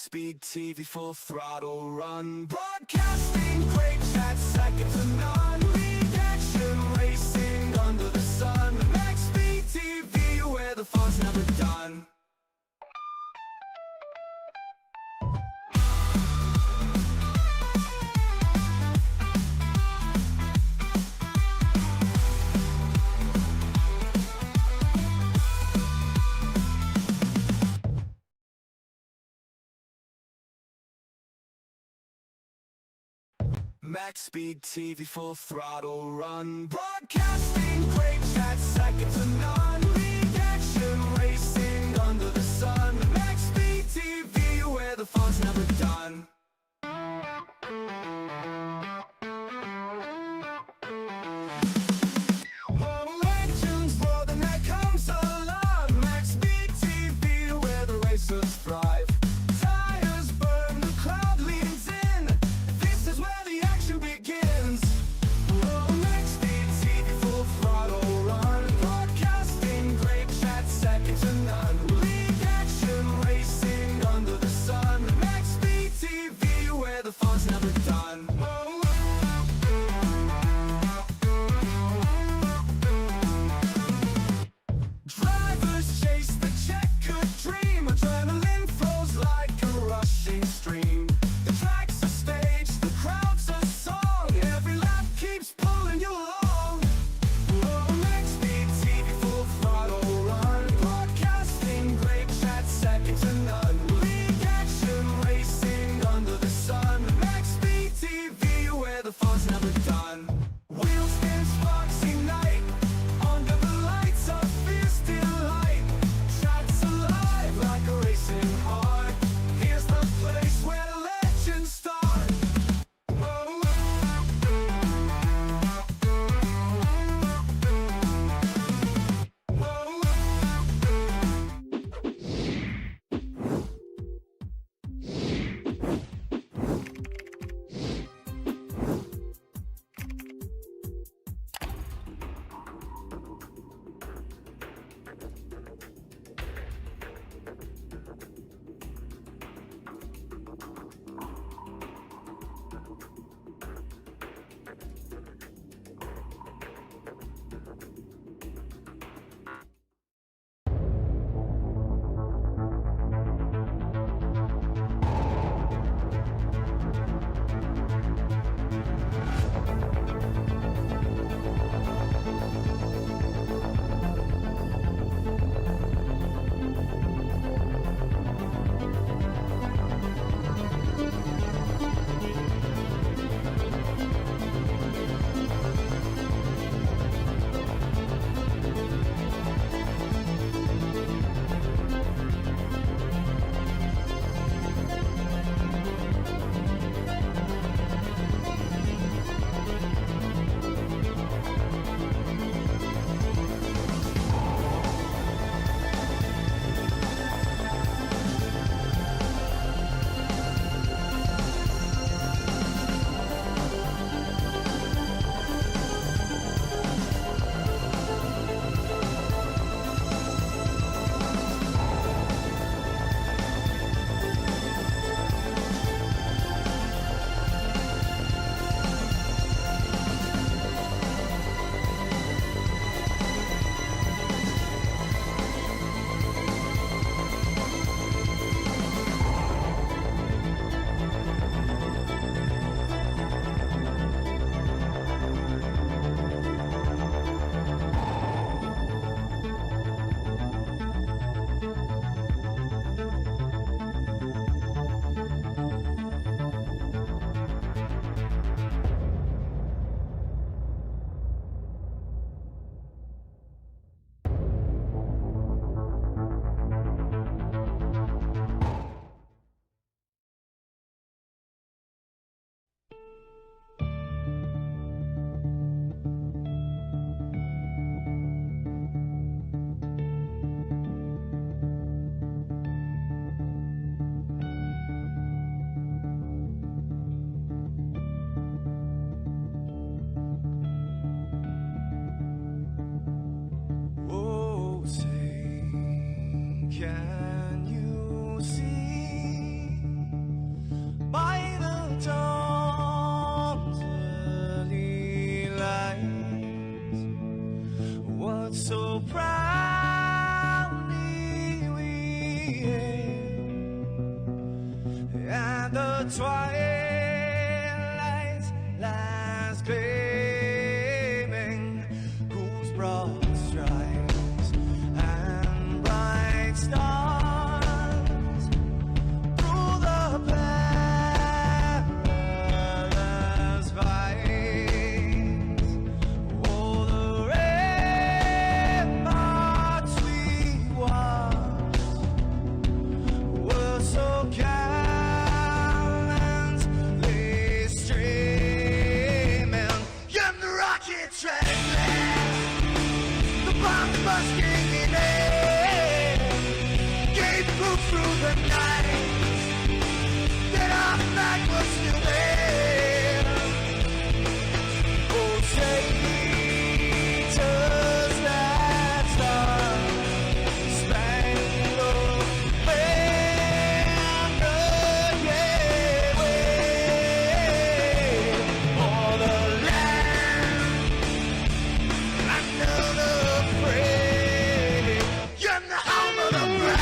Maxspeedtv full throttle run, broadcasting great chat second to none. League action racing under the sun. Maxspeedtv, where the fun's never done. Maxspeedtv full throttle run, broadcasting great chat second to none. League action racing under the sun. Maxspeedtv, where the fun's never done. More legends, more than that comes along. Maxspeedtv, where the racers thrive. Tires burn, the crowd leans in. This is where the action begins. Oh, Maxspeedtv full throttle would so proudly we hailed, and the twilight lies gleaming, whose broad stripes and bright stars through the perilous fights. Oh, the ramparts we watched were so gallantly streaming, and the rocket track the bomb busting in air gave proof through the night that our flag was still there. Oh, traitors that star-spangled banner, yeah, wave for the land under the free, and the home of the brave.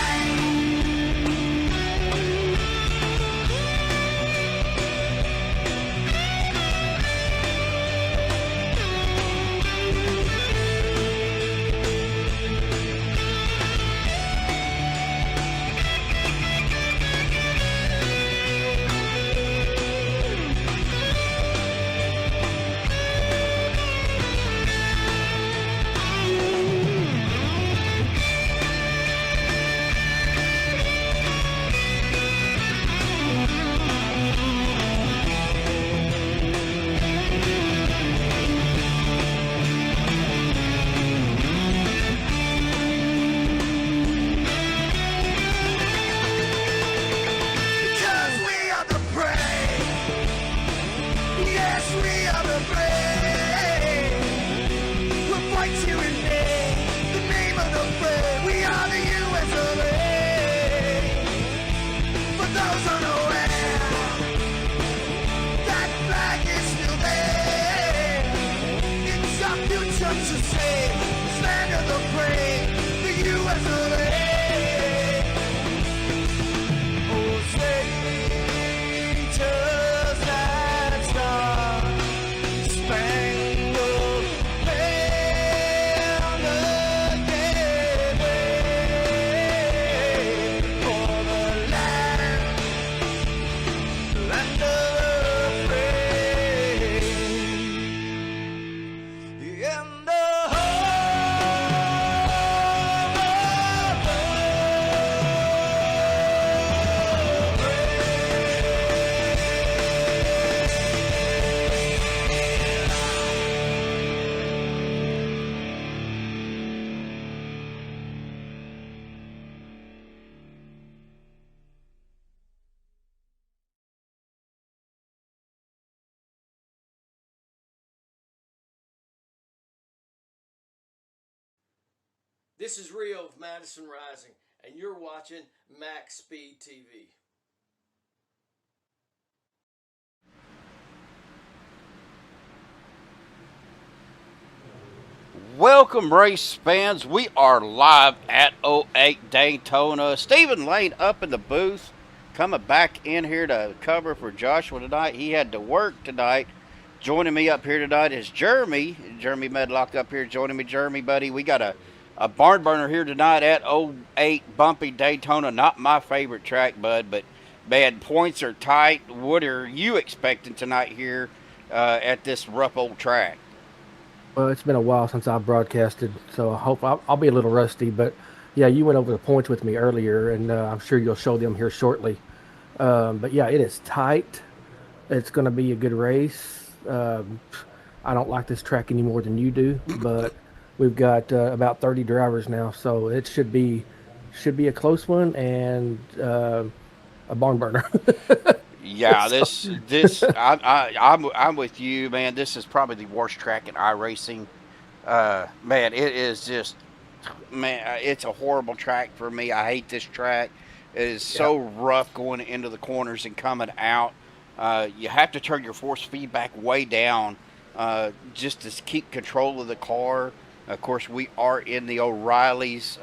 Because we are the brave. Yes, we are the brave. We'll fight you in name, the name of the brave. We are the US of A. For those unaware, that flag is still there. It's our future to save, this land of the brave, the US of A. Oh, traitors that star-spangled banner gave way for the land of the free, and the This is Rio of Madison Rising, and you're watching Maxspeedtv. Welcome, race fans. We are live at 08 Daytona. Stephen Lane up in the booth, coming back in here to cover for Joshua tonight. He had to work tonight. Joining me up here tonight is Jeremy Medlock up here joining me. Jeremy, buddy, we got a barn burner here tonight at 08 Bumpy Daytona. Not my favorite track, bud, but man, points are tight. What are you expecting tonight here at this rough old track? Well, it's been a while since I broadcasted, so I hope I'll be a little rusty. But yeah, you went over the points with me earlier, and I'm sure you'll show them here shortly. But yeah, it is tight. It's going to be a good race. I don't like this track any more than you do, but we've got about 30 drivers now, so it should be a close one and a barn burner. Yeah, I'm with you, man. This is probably the worst track in iRacing. Man, it is just, man, it's a horrible track for me. I hate this track. It is so rough going into the corners and coming out. You have to turn your force feedback way down just to keep control of the car. Of course, we are in the O'Reilly's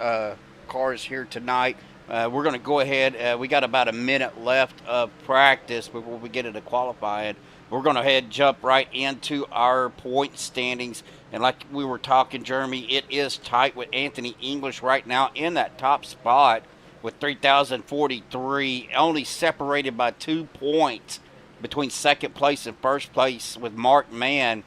cars here tonight. We're going to go ahead. We got about a minute left of practice before we get into qualifying. We're going to head jump right into our point standings. And like we were talking, Jeremy, it is tight with Anthony English right now in that top spot with 3,043, only separated by 2 points between second place and first place with Mark Mann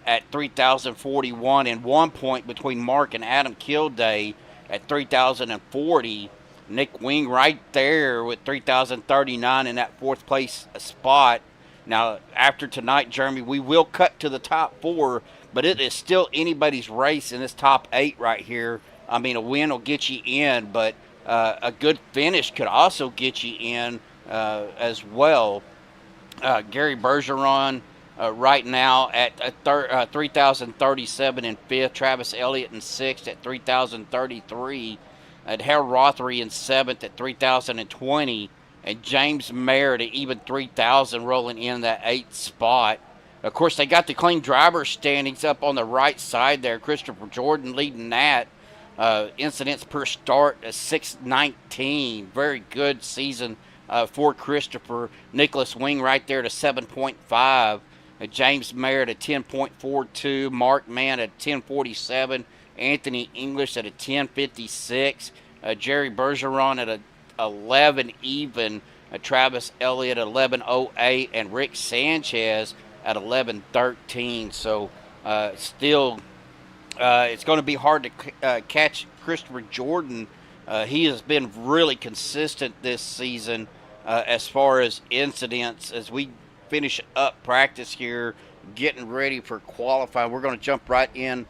at 3,041 and 1 point between Mark and Adam Kilday at 3,040. Nick Wing right there with 3,039 in that fourth place spot. Now, after tonight, Jeremy, we will cut to the top 4, but it is still anybody's race in this top 8 right here. I mean, a win will get you in, but a good finish could also get you in as well. Gary Bergeron right now at 3,037 in fifth. Travis Elliott in sixth at 3,033. At Harold Rothery in seventh at 3,020. And James Merritt at even 3,000 rolling in that eighth spot. Of course, they got the clean driver standings up on the right side there. Christopher Jordan leading that. Incidents per start at 619. Very good season for Christopher. Nicholas Wing right there to 7.5. James Merritt at 10.42. Mark Mann at 10.47. Anthony English at a 10.56. Jerry Bergeron at a 11 even. Travis Elliott at 11.08. And Rick Sanchez at 11.13. So still it's going to be hard to catch Christopher Jordan. He has been really consistent this season as far as incidents. As we finish up practice here, getting ready for qualifying, we're going to jump right in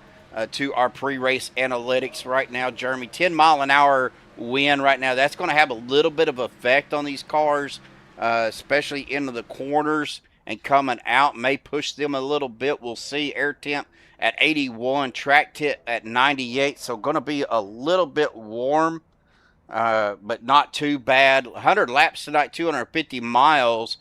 to our pre-race analytics right now. Jeremy, 10 mile an hour wind right now. That's going to have a little bit of effect on these cars, especially into the corners and coming out. May push them a little bit. We'll see. Air temp at 81, track tip at 98, so going to be a little bit warm, but not too bad. 100 laps tonight, 250 miles.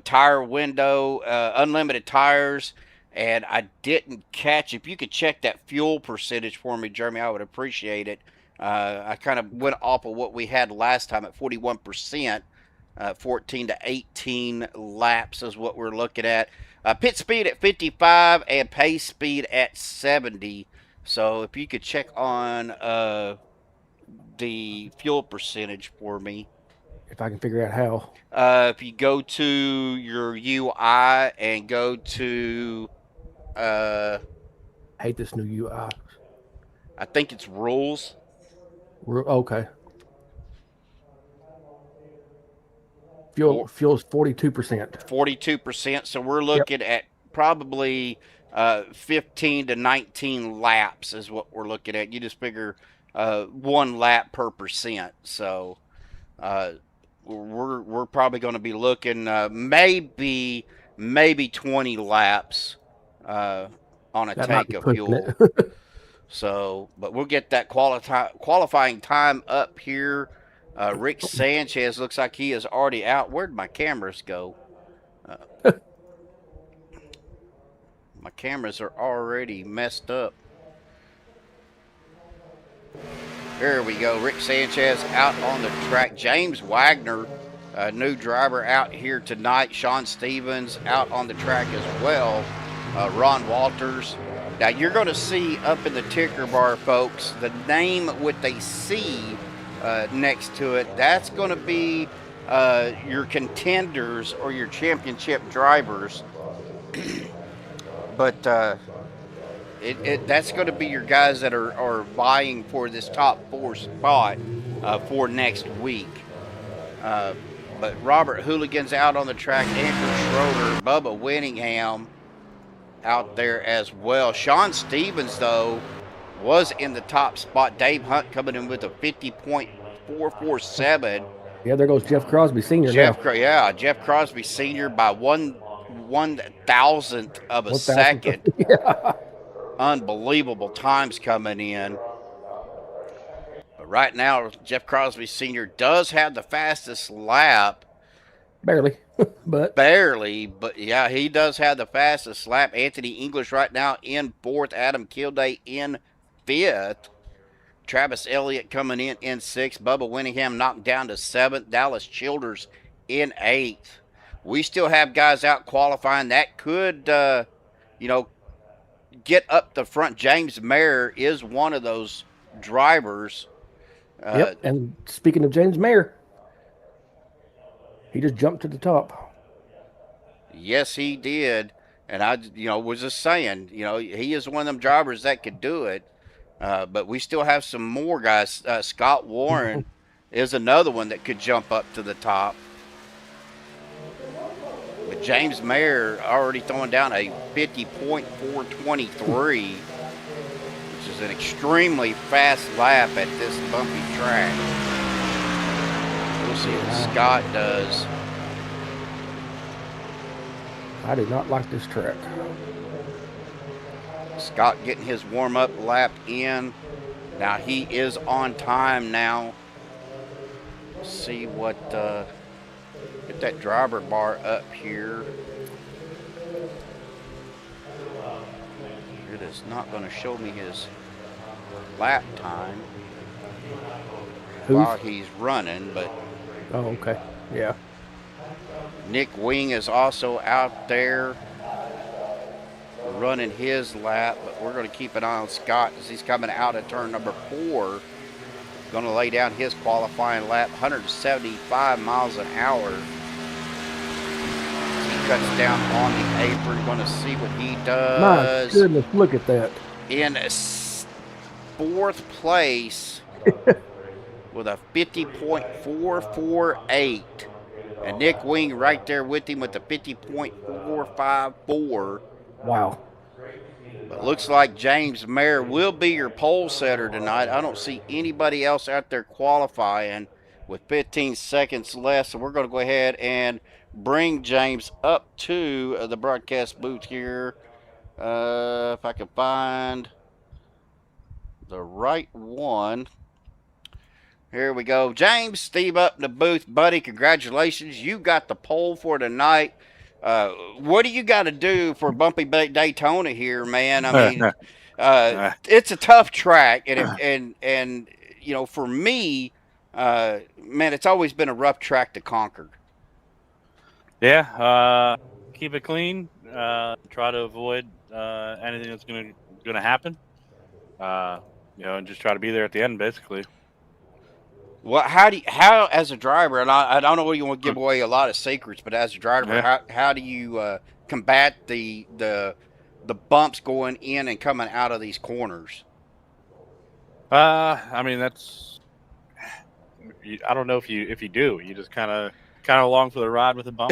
Tire window, unlimited tires, and I didn't catch. If you could check that fuel percentage for me, Jeremy, I would appreciate it. I kind of went off of what we had last time at 41%. 14 to 18 laps is what we're looking at. Pit speed at 55 and pace speed at 70. So if you could check on the fuel percentage for me. If I can figure out how. If you go to your UI and go to, I hate this new UI. I think it's rules. Okay. Fuel's 42%. 42%. So we're looking at probably 15 to 19 laps is what we're looking at. You just figure 1 lap per percent. So we're probably going to be looking maybe 20 laps on a tank of fuel. So, but we'll get that qualifying time up here. Rick Sanchez looks like he is already out. Where'd my cameras go? My cameras are already messed up. There we go. Rick Sanchez out on the track. James Wagner, a new driver, out here tonight. Sean Stevens out on the track as well. Ron Walters. Now, you're going to see up in the ticker bar, folks, the name with a C next to it. That's going to be your contenders or your championship drivers. But that's going to be your guys that are vying for this top 4 spot for next week. But Robert Hooligan's out on the track. Andrew Schroeder, Bubba Winningham out there as well. Sean Stevens, though, was in the top spot. Dave Hunt coming in with a 50.447. Yeah, there goes Jeff Crosby Sr. Jeff Crosby Sr. by 1/1000th of a second. Yeah. Unbelievable times coming in. But right now, Jeff Crosby Sr. does have the fastest lap. Barely. But yeah, he does have the fastest lap. Anthony English right now in 4th. Adam Kilday in 5th. Travis Elliott coming in 6th. Bubba Winningham knocked down to 7th. Dallas Childers in 8th. We still have guys out qualifying that could, get up the front. James Mayer is one of those drivers. Yep. And speaking of James Mayer, he just jumped to the top. Yes, he did. And I, was just saying, he is one of them drivers that could do it. But we still have some more guys. Scott Warren is another one that could jump up to the top. But James Mayer already throwing down a 50.423, which is an extremely fast lap at this bumpy track. We'll see what Scott does. I do not like this track. Scott getting his warm-up lap in. Now he is on time now. Let's see what, get that driver bar up here. It is not going to show me his lap time while he's running, but. Oh, okay. Yeah. Nick Wing is also out there running his lap, but we're going to keep an eye on Scott as he's coming out of turn number 4. Going to lay down his qualifying lap, 175 miles an hour. He cuts down on the apron. Going to see what he does. My goodness, look at that. In 4th place with a 50.448. And Nick Wing right there with him with the 50.454. Wow. But looks like James Mayer will be your pole setter tonight. I don't see anybody else out there qualifying with 15 seconds left. So we're going to go ahead and bring James up to the broadcast booth here. If I can find the right one. Here we go. James, Steve up in the booth. Buddy, congratulations. You got the pole for tonight. What do you got to do for Bumpy Daytona here, man? I mean, it's a tough track. And for me, man, it's always been a rough track to conquer. Yeah. Keep it clean. Try to avoid anything that's going to happen. And just try to be there at the end, basically. Well, how as a driver, and I don't know whether you want to give away a lot of secrets, but as a driver, Yeah. how do you combat the bumps going in and coming out of these corners? I mean, I don't know if you do. You just kind of along for the ride with the bump.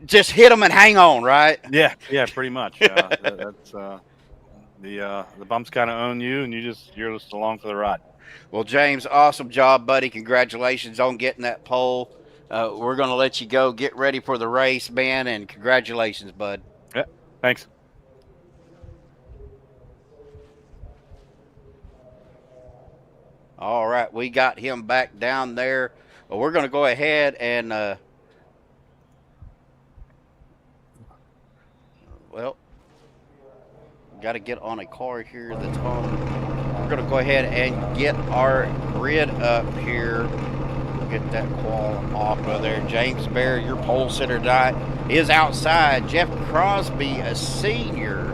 Just hit them and hang on, right? Yeah, pretty much. That's the bumps kind of own you, and you're just along for the ride. Well, James, awesome job, buddy. Congratulations on getting that pole. We're going to let you go. Get ready for the race, man, and congratulations, bud. Yeah, thanks. All right, we got him back down there. Well, we're going to go ahead and, got to get on a car here that's on. We're going to go ahead and get our grid up here. Get that qual off of there. James Mayer, your pole sitter tonight, is outside. Jeff Crosby, a senior,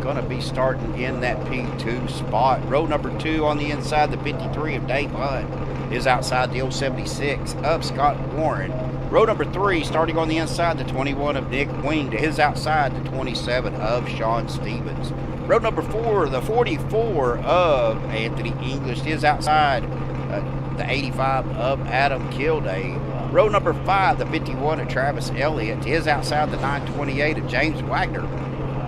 going to be starting in that P2 spot. Row number 2 on the inside, the 53 of Dave Hunt is outside the 076 of Scott Warren. Row number 3, starting on the inside, the 21 of Nick Wing to his outside, the 27 of Sean Stevens. Row number 4, the 44 of Anthony English to his outside, the 85 of Adam Kilday. Row number 5, the 51 of Travis Elliott to his outside, the 928 of James Wagner.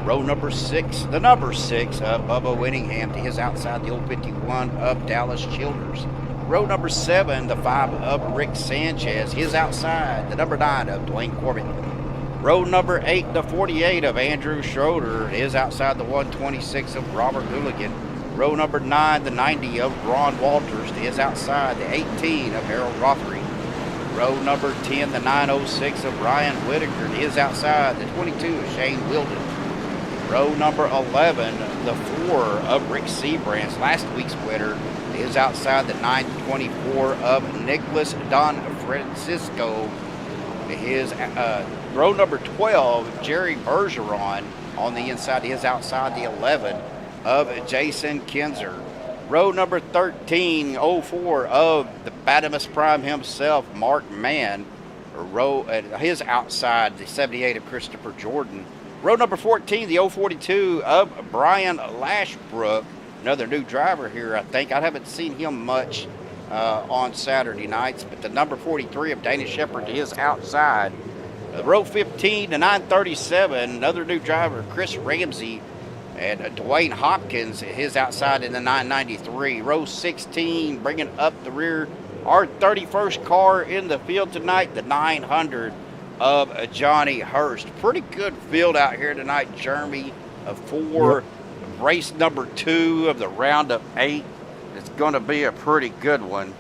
Row number 6, the number 6 of Bubba Winningham to his outside, the 051 of Dallas Childers. Row number 7, the 5 of Rick Sanchez, his outside, the number 9 of Dwayne Corbett. Row number 8, the 48 of Andrew Schroeder, his outside, the 126 of Robert Hooligan. Row number 9, the 90 of Ron Walters, to his outside, the 18 of Harold Rothery. Row number 10, the 906 of Ryan Whitaker, to his outside, the 22 of Shane Wilden. Row number 11, the 4 of Rick Seabrand's last week's winner, is outside the 924 of Nicholas Don Francisco. His row number 12, Jerry Bergeron on the inside, is outside the 11 of Jason Kinzer. Row number 13, 04 of the Batimus Prime himself, Mark Mann. His outside the 78 of Christopher Jordan. Row number 14, the 042 of Brian Lashbrook, another new driver here, I think. I haven't seen him much on Saturday nights, but the number 43 of Dana Shepard is outside. Row 15 to 937, another new driver, Chris Ramsey, and Dwayne Hopkins, his outside in the 993. Row 16, bringing up the rear, our 31st car in the field tonight, the 900 of Johnny Hurst. Pretty good field out here tonight, Jeremy, for race number 2 of the round of 8. It's going to be a pretty good one.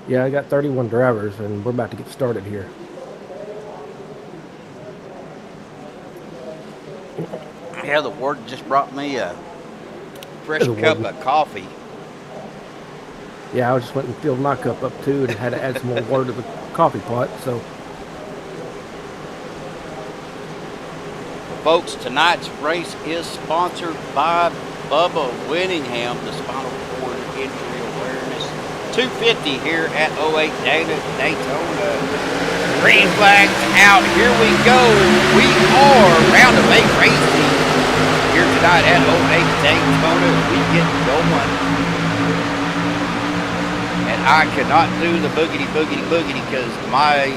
Yeah, I got 31 drivers, and we're about to get started here. Yeah, the warden just brought me a fresh cup of coffee. Yeah, I just went and filled my cup up too, and had to add some more water to the coffee pot. So, folks, tonight's race is sponsored by Bubba Winningham, the spinal cord injury awareness 250 here at 08 Daytona. Green flags out. Here we go. We are round of 8 racing here tonight at 08 Daytona. We get going. And I cannot do the boogity because my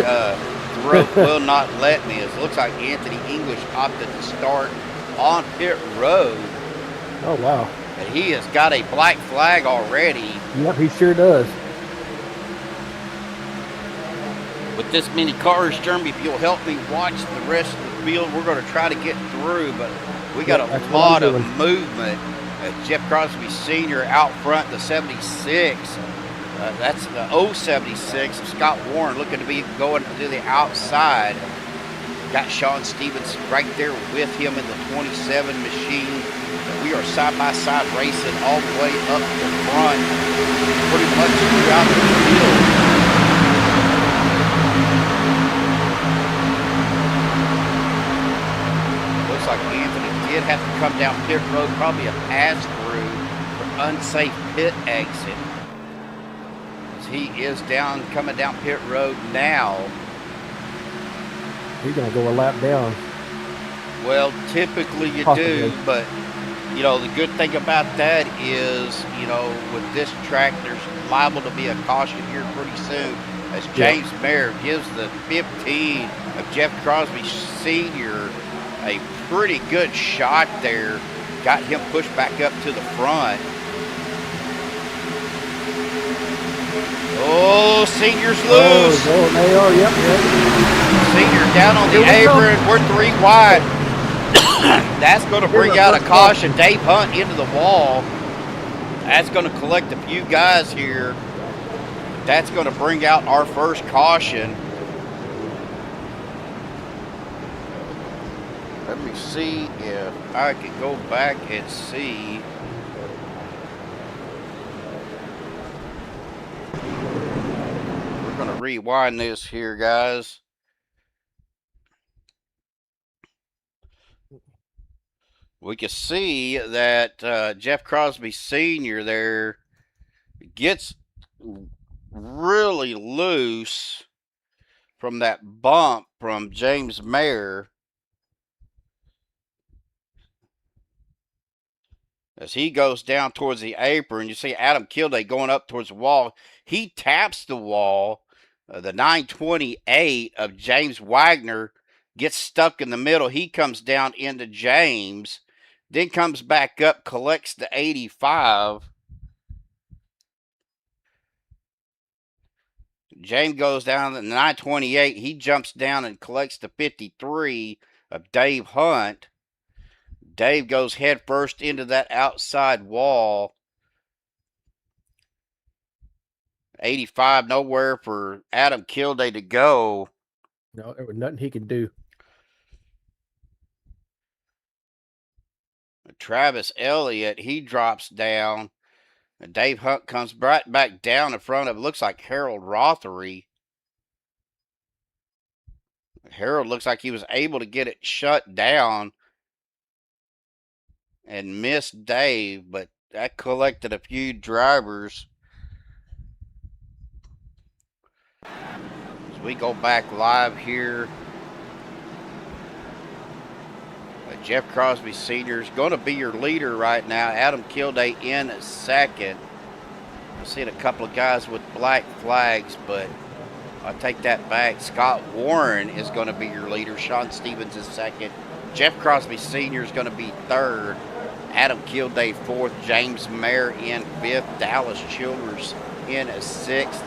throat will not let me. It looks like Anthony English opted to start on pit road. oh wow, And he has got a black flag already. yep, he sure does. With this many cars, Jeremy, if you'll help me watch the rest of the field, we're going to try to get through, but we got Yep, that's a what lot I'm of doing. movement. Jeff Crosby Sr. out front, the 76. That's the 076 of Scott Warren looking to be going to the outside. Got Sean Stevens right there with him in the 27 machine. We are side by side racing all the way up the front, pretty much throughout the field. Looks like Anthony did have to come down pit road, probably a pass-through for unsafe pit exit. He is coming down pit road now. He's gonna go a lap down. Well, typically you Possibly. do, but you know, the good thing about that is, you know, with this track, there's liable to be a caution here pretty soon as James Mayer gives the 15 of Jeff Crosby Sr. a pretty good shot there. Got him pushed back up to the front. Oh, Senior's loose. Oh, they are. Yep. Senior down on the Here we go. apron. We're 3 wide. That's going to bring out a caution. Dave Hunt into the wall. That's going to collect a few guys here. That's going to bring out our first caution. Let me see if I can go back and see. We're going to rewind this here, guys. We can see that Jeff Crosby Sr. there gets really loose from that bump from James Mayer as he goes down towards the apron. You see Adam Kilday going up towards the wall. He taps the wall. The 928 of James Wagner gets stuck in the middle. He comes down into James, then comes back up, collects the 85. James goes down to the 928. He jumps down and collects the 53 of Dave Hunt. Dave goes head first into that outside wall. 85, nowhere for Adam Kilday to go. No, there was nothing he could do. Travis Elliott, he drops down. And Dave Hunt comes right back down in front of, it looks like Harold Rothery. Harold looks like he was able to get it shut down and missed Dave, but that collected a few drivers. As we go back live here, Jeff Crosby Sr. is going to be your leader right now. Adam Kilday in second. I've seen a couple of guys with black flags, but I take that back. Scott Warren is going to be your leader. Sean Stevens is second. Jeff Crosby Sr. is going to be third. Adam Kilday fourth. James Mayer in fifth. Dallas Childers in sixth.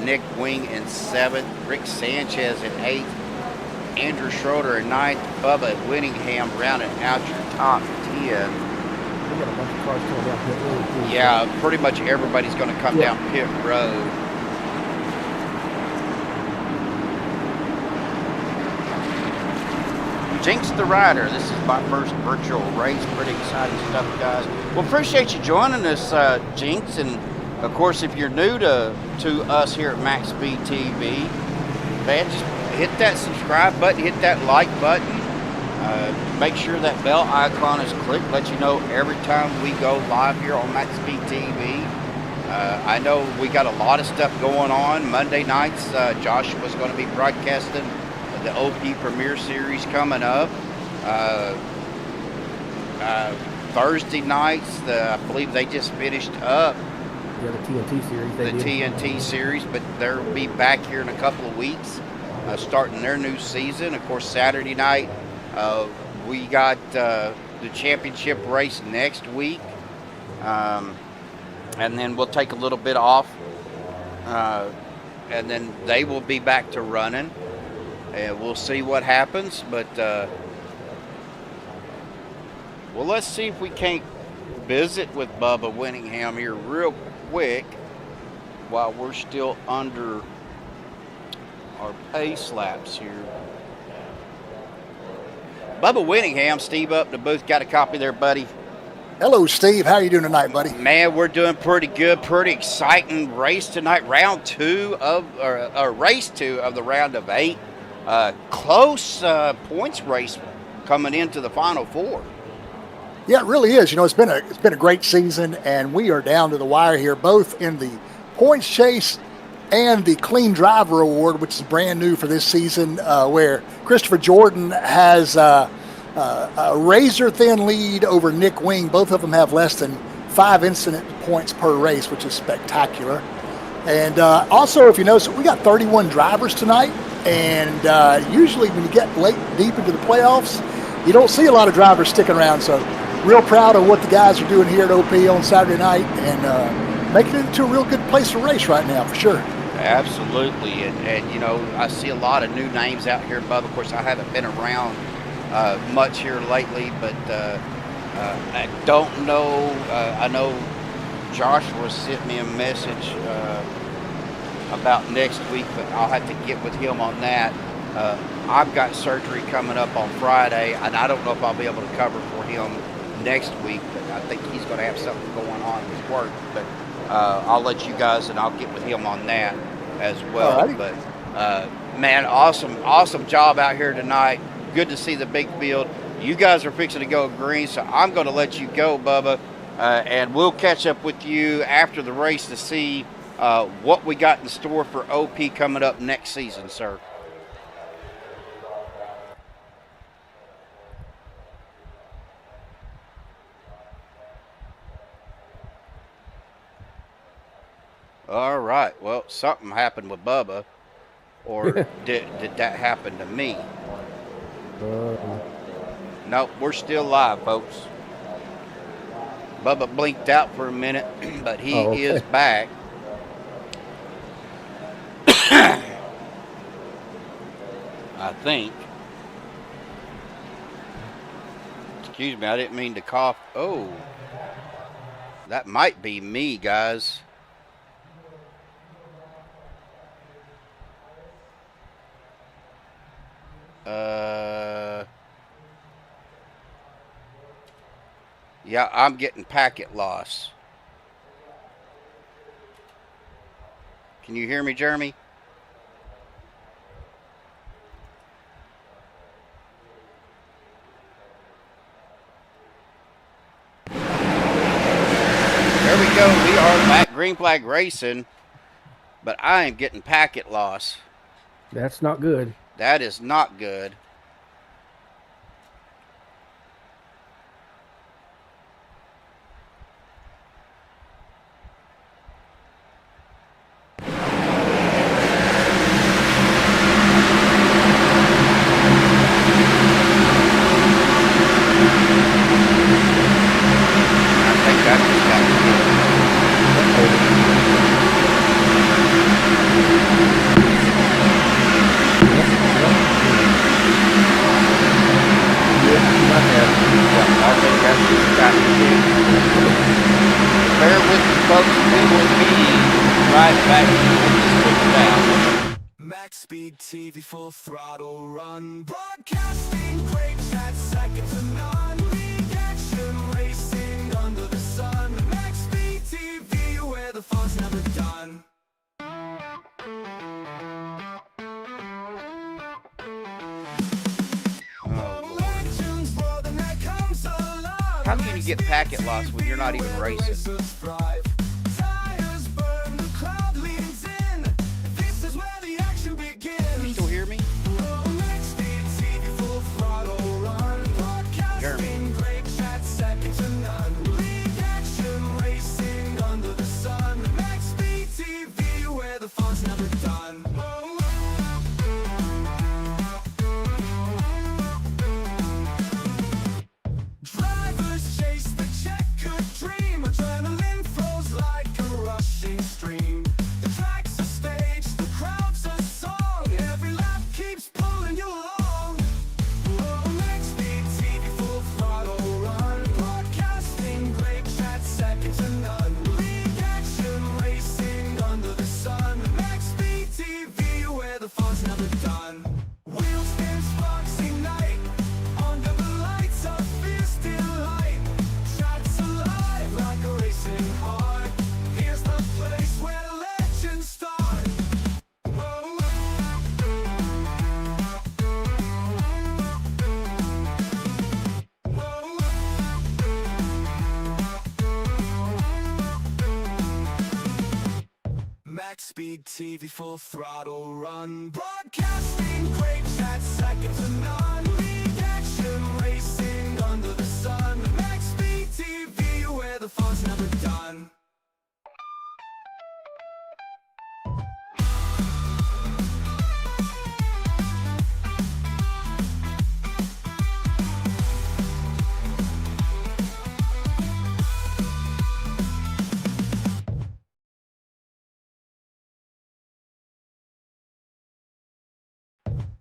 Nick Wing in seventh. Rick Sanchez in eighth. Andrew Schroeder in ninth. Bubba Whittingham rounding out your top 10. We got a bunch of cars coming down pit road, too. Yeah, pretty much everybody's going to come down pit road. Jinx the Rider. This is my first virtual race. Pretty exciting stuff, guys. Well, appreciate you joining us, Jinx. And, of course, if you're new to us here at Maxspeedtv, man, just hit that subscribe button, hit that like button. Make sure that bell icon is clicked. Let you know every time we go live here on Maxspeedtv. I know we got a lot of stuff going on. Monday nights, Joshua's going to be broadcasting the OP Premier Series coming up. Thursday nights, I believe they just finished up Yeah, the TNT series. the TNT series, but they'll be back here in a couple of weeks, starting their new season. Of course, Saturday night, we got the championship race next week, and then we'll take a little bit off, and then they will be back to running, and we'll see what happens. But well, let's see if we can't visit with Bubba Whittingham here real quick while we're still under our pace laps here. Bubba Whittingham, Steve up in the booth. Got a copy there, buddy. Hello, Steve. How are you doing tonight, buddy? Man, we're doing pretty good. Pretty exciting race tonight. Race two of the round of 8. Close points race coming into the final 4. Yeah, it really is. You know, it's been a great season, and we are down to the wire here, both in the points chase and the Clean Driver Award, which is brand new for this season, where Christopher Jordan has a razor-thin lead over Nick Wing. Both of them have less than 5 incident points per race, which is spectacular. And also, if you notice, we got 31 drivers tonight, and usually when you get deep into the playoffs, you don't see a lot of drivers sticking around. So real proud of what the guys are doing here at OP on Saturday night, and making it into a real good place to race right now, for sure. Absolutely, and you know, I see a lot of new names out here, Bubba. Of course, I haven't been around much here lately, but I don't know. I know Joshua sent me a message about next week, but I'll have to get with him on that. I've got surgery coming up on Friday, and I don't know if I'll be able to cover for him next week, but I think he's going to have something going on with work. But I'll let you guys, and I'll get with him on that as well. Alrighty. But man, awesome job out here tonight. Good to see the big field. You guys are fixing to go green, so I'm going to let you go, Bubba, and we'll catch up with you after the race to see what we got in store for OP coming up next season, sir. All right. Well, something happened with Bubba, or did that happen to me? Nope, we're still live, folks. Bubba blinked out for a minute, but he is back. I think. Excuse me, I didn't mean to cough. Oh, that might be me, guys. Yeah, I'm getting packet loss. Can you hear me, Jeremy? There we go. We are back green flag racing, but I am getting packet loss. That's not good. That is not good. I think that just got I think that's just got Bear with me, folks. Be with me right back with this quick down. Maxspeedtv full throttle run, broadcasting breaks at second to none. League action racing under the sun. Maxspeedtv, where the fun's never done. Legends, bro, then there comes along. How can you get packet loss when you're not even racing? Tires burn, the crowd leans in. This is where the action Can you begins. still hear me? Maxspeedtv full throttle run, broadcasting breaks at second to none. League action racing under the sun. Maxspeedtv, where the fun's never done. Drivers chase the checkered dream. Adrenaline flows like a rushing stream. The track's a stage, the crowd's a song. Every lap keeps pulling you along. Maxspeedtv full throttle run, broadcasting breaks at second to none. League action racing under the sun. Maxspeedtv, where the fun's never done. Wheels and sparks ignite under the lights of fierce delight. Shots alive like a racing heart. Here's the place where legends start. Maxspeedtv full throttle run, broadcasting breaks at second to none. League action racing under the sun. Maxspeedtv, where the fun's never done.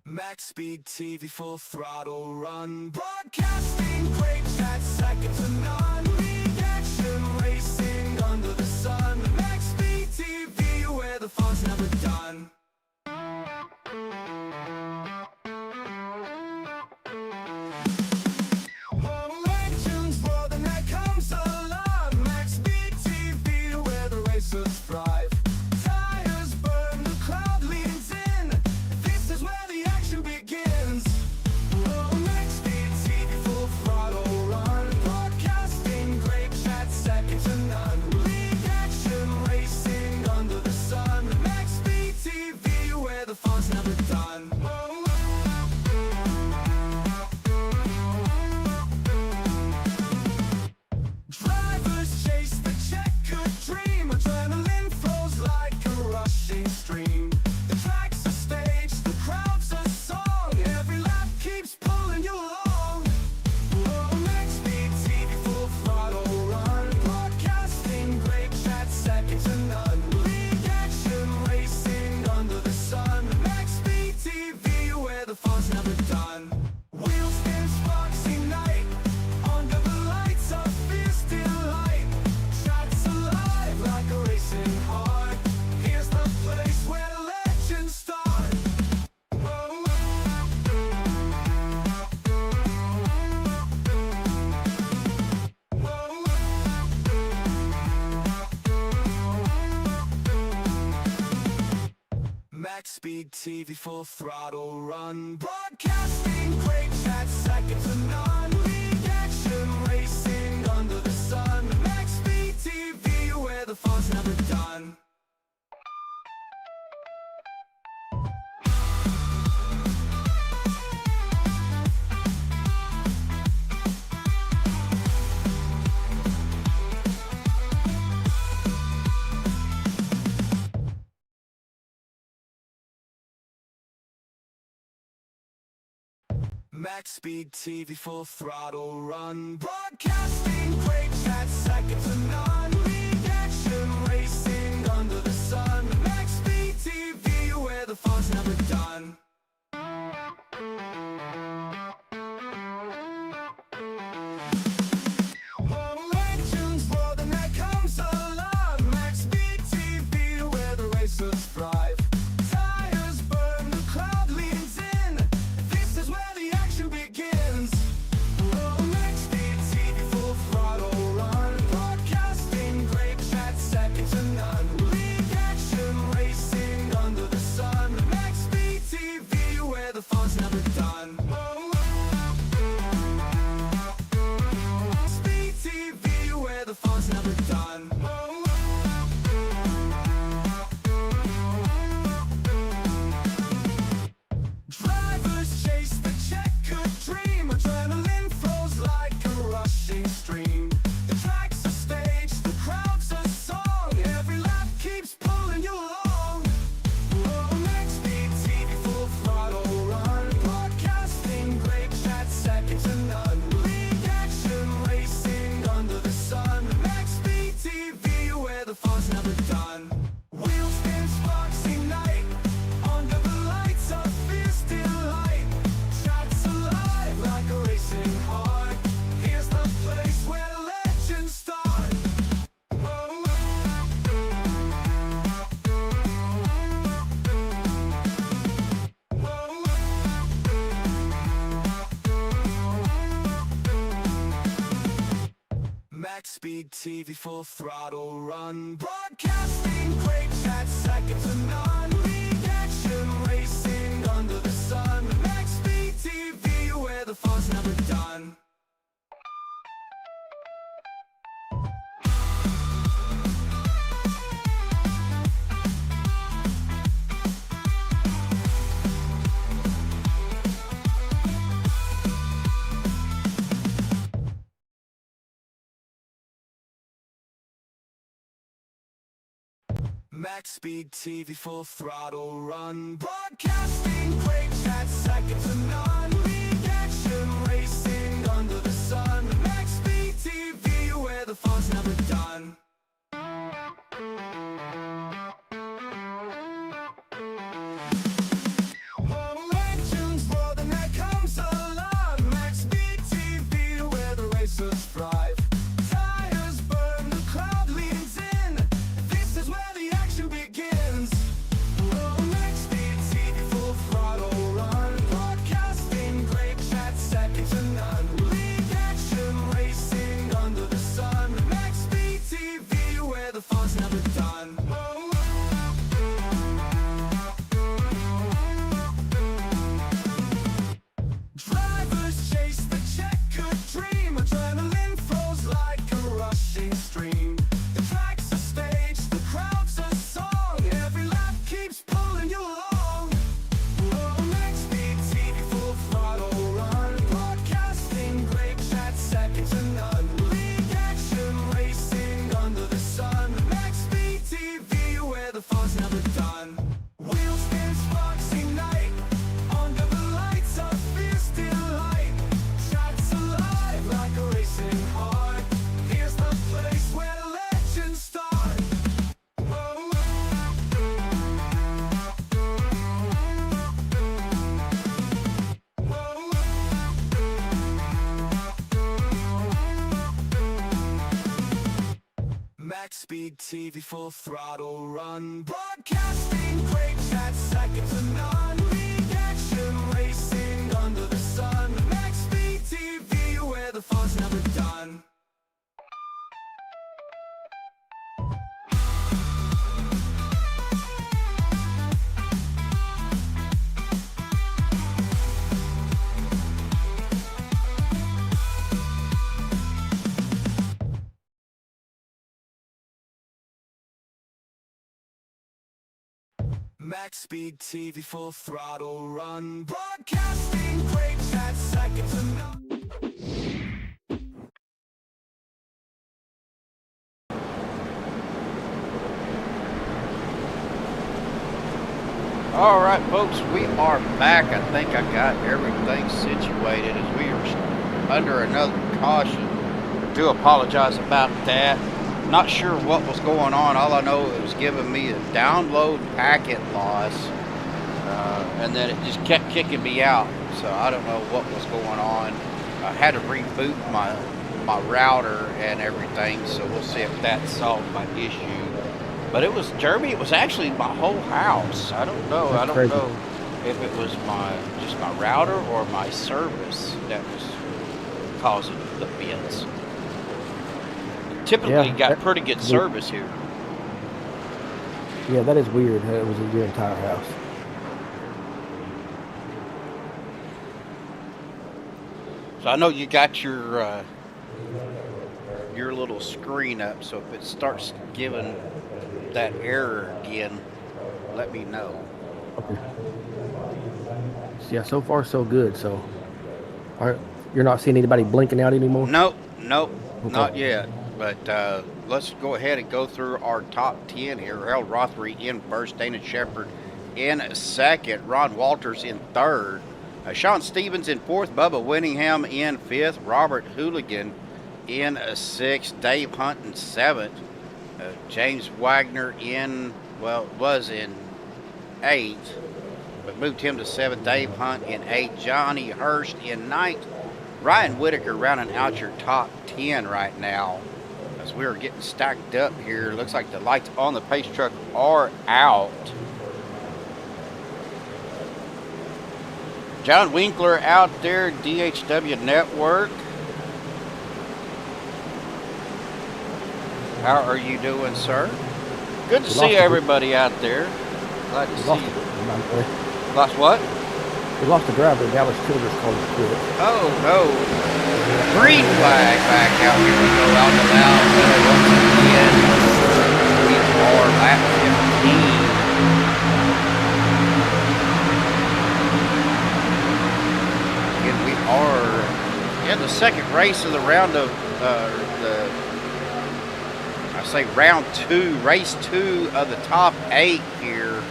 Maxspeedtv full throttle run, broadcasting breaks at second to none. League action racing under the sun. Maxspeedtv, where the fun's never done. Legends, bro, then there comes along. Maxspeedtv, where the racers thrive. Tires burn, the crowd leans in. This is where the action begins. Maxspeedtv full throttle. Maxspeedtv full throttle run. Broadcasting great chat, second to none. League action racing under the sun. Maxspeedtv, where the fun's never done. Maxspeedtv full throttle run. Broadcasting great chat, second to none. League action racing under the sun. Maxspeedtv, where the fun's never done. More legends, more than that comes alive. Maxspeedtv, where the racers thrive. Tires burn, the crowd leans in. This is where the action begins. Oh, Maxspeedtv full throttle run. Broadcasting great chat, second to none. League action racing under the sun. Maxspeedtv, where the fun's never done. Maxspeedtv, where the fun's never done. Drivers chase the checkered dream. Adrenaline flows like a rushing stream. The track's a stage, the crowd's a song. Every lap keeps pulling you along. Oh, Maxspeedtv full throttle run. Broadcasting great chat, second to none. League action racing under the sun. Maxspeedtv, where the fun's never done. Wheels spin, sparks ignite. Under the lights of fierce delight. Shots alive like a racing heart. Here's the place where legends start. Maxspeedtv full throttle run. Broadcasting great chat, second to none. League action racing under the sun. Maxspeedtv, where the fun's never done. Maxspeedtv full throttle run. Broadcasting great chat, second to none. League action racing under the sun. Maxspeedtv, where the fun's never done. More legends, more than that comes alive. Maxspeedtv, where the racers thrive. Tires burn, the crowd leans in. This is where the action begins. Oh, Maxspeedtv full throttle run. Broadcasting great chat, second to none. League action racing under the sun. Maxspeedtv, where the fun's never done. Drivers chase the checkered dream. Adrenaline flows like a rushing stream. The track's a stage, the crowd's a song. Every lap keeps pulling you along. Oh, Maxspeedtv full throttle run. Broadcasting great chat, second to none. League action racing under the sun. Maxspeedtv, where the fun's never done. Wheels spin, sparks ignite. Under the lights of fierce delight. Shots alive like a racing heart. Here's the place where legends start. Maxspeedtv full throttle run. Broadcasting great chat, second to none. League action racing under the sun. Maxspeedtv, where the fun's never done. Maxspeedtv, full throttle run. Broadcasting grapes at second to none. All right, folks, we are back. I think I got everything situated as we are under another caution. Do apologize about that. Not sure what was going on. All I know it was giving me a download packet loss, and then it just kept kicking me out. So I don't know what was going on. I had to reboot my router and everything. So we'll see if that solved my issue. But it was, Jeremy, it was actually my whole house. I don't know. That's I don't crazy. know if it was just my router or my service that was causing the bits. Typically Yeah, got that- pretty good service here. Yeah, that is weird. It was your entire house. So I know you got your little screen up. So if it starts giving that error again, let me know. Okay. Yeah, so far so good. So, you're not seeing anybody blinking out anymore? Nope, Okay. not yet. But let's go ahead and go through our top 10 here. Harold Rothery in first, Dana Shepard in second, Ron Walters in third, Sean Stevens in fourth, Bubba Winningham in fifth, Robert Hooligan in sixth, Dave Hunt in seventh, James Wagner was in eighth, but moved him to seventh, Dave Hunt in eighth, Johnny Hurst in ninth, Ryan Whitaker rounding out your top 10 right now. As we are getting stacked up here, looks like the lights on the pace truck are out. John Winkler out there, DHW Network. How are you doing, sir? Good to see everybody out there. Glad to see you. Lost what? We lost the driver. Dallas Childers called it quit. Oh, no. Green flag back out here. We go out the loud once again. We are lap 15. Again, we are in the second race of the round of round two, race two of the top 8 here.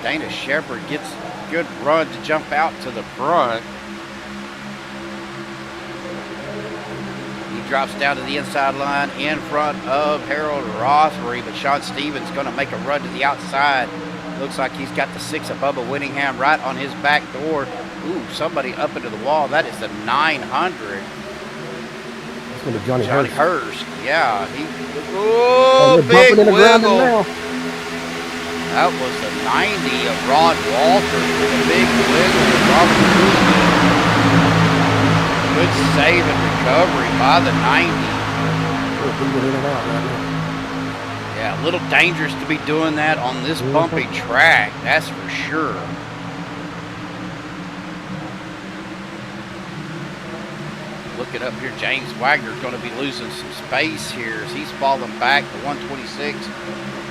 Dana Shepard gets a good run to jump out to the front. He drops down to the inside line in front of Harold Rothery, but Sean Stevens going to make a run to the outside. Looks like he's got the 6 of Bubba Winningham right on his back door. Ooh, somebody up into the wall. That is the 900. It's going to be Johnny Hurst. Yeah. They're Big bumping in the ground wiggle. now. That was the 90 of Ron Walters with a big wiggle with Robert Hooligan. Good save and recovery by the 90. We're moving in and out right now. Yeah, a little dangerous to be doing that on this bumpy track, that's for sure. Looking up here, James Wagner's going to be losing some space here as he's falling back to 126.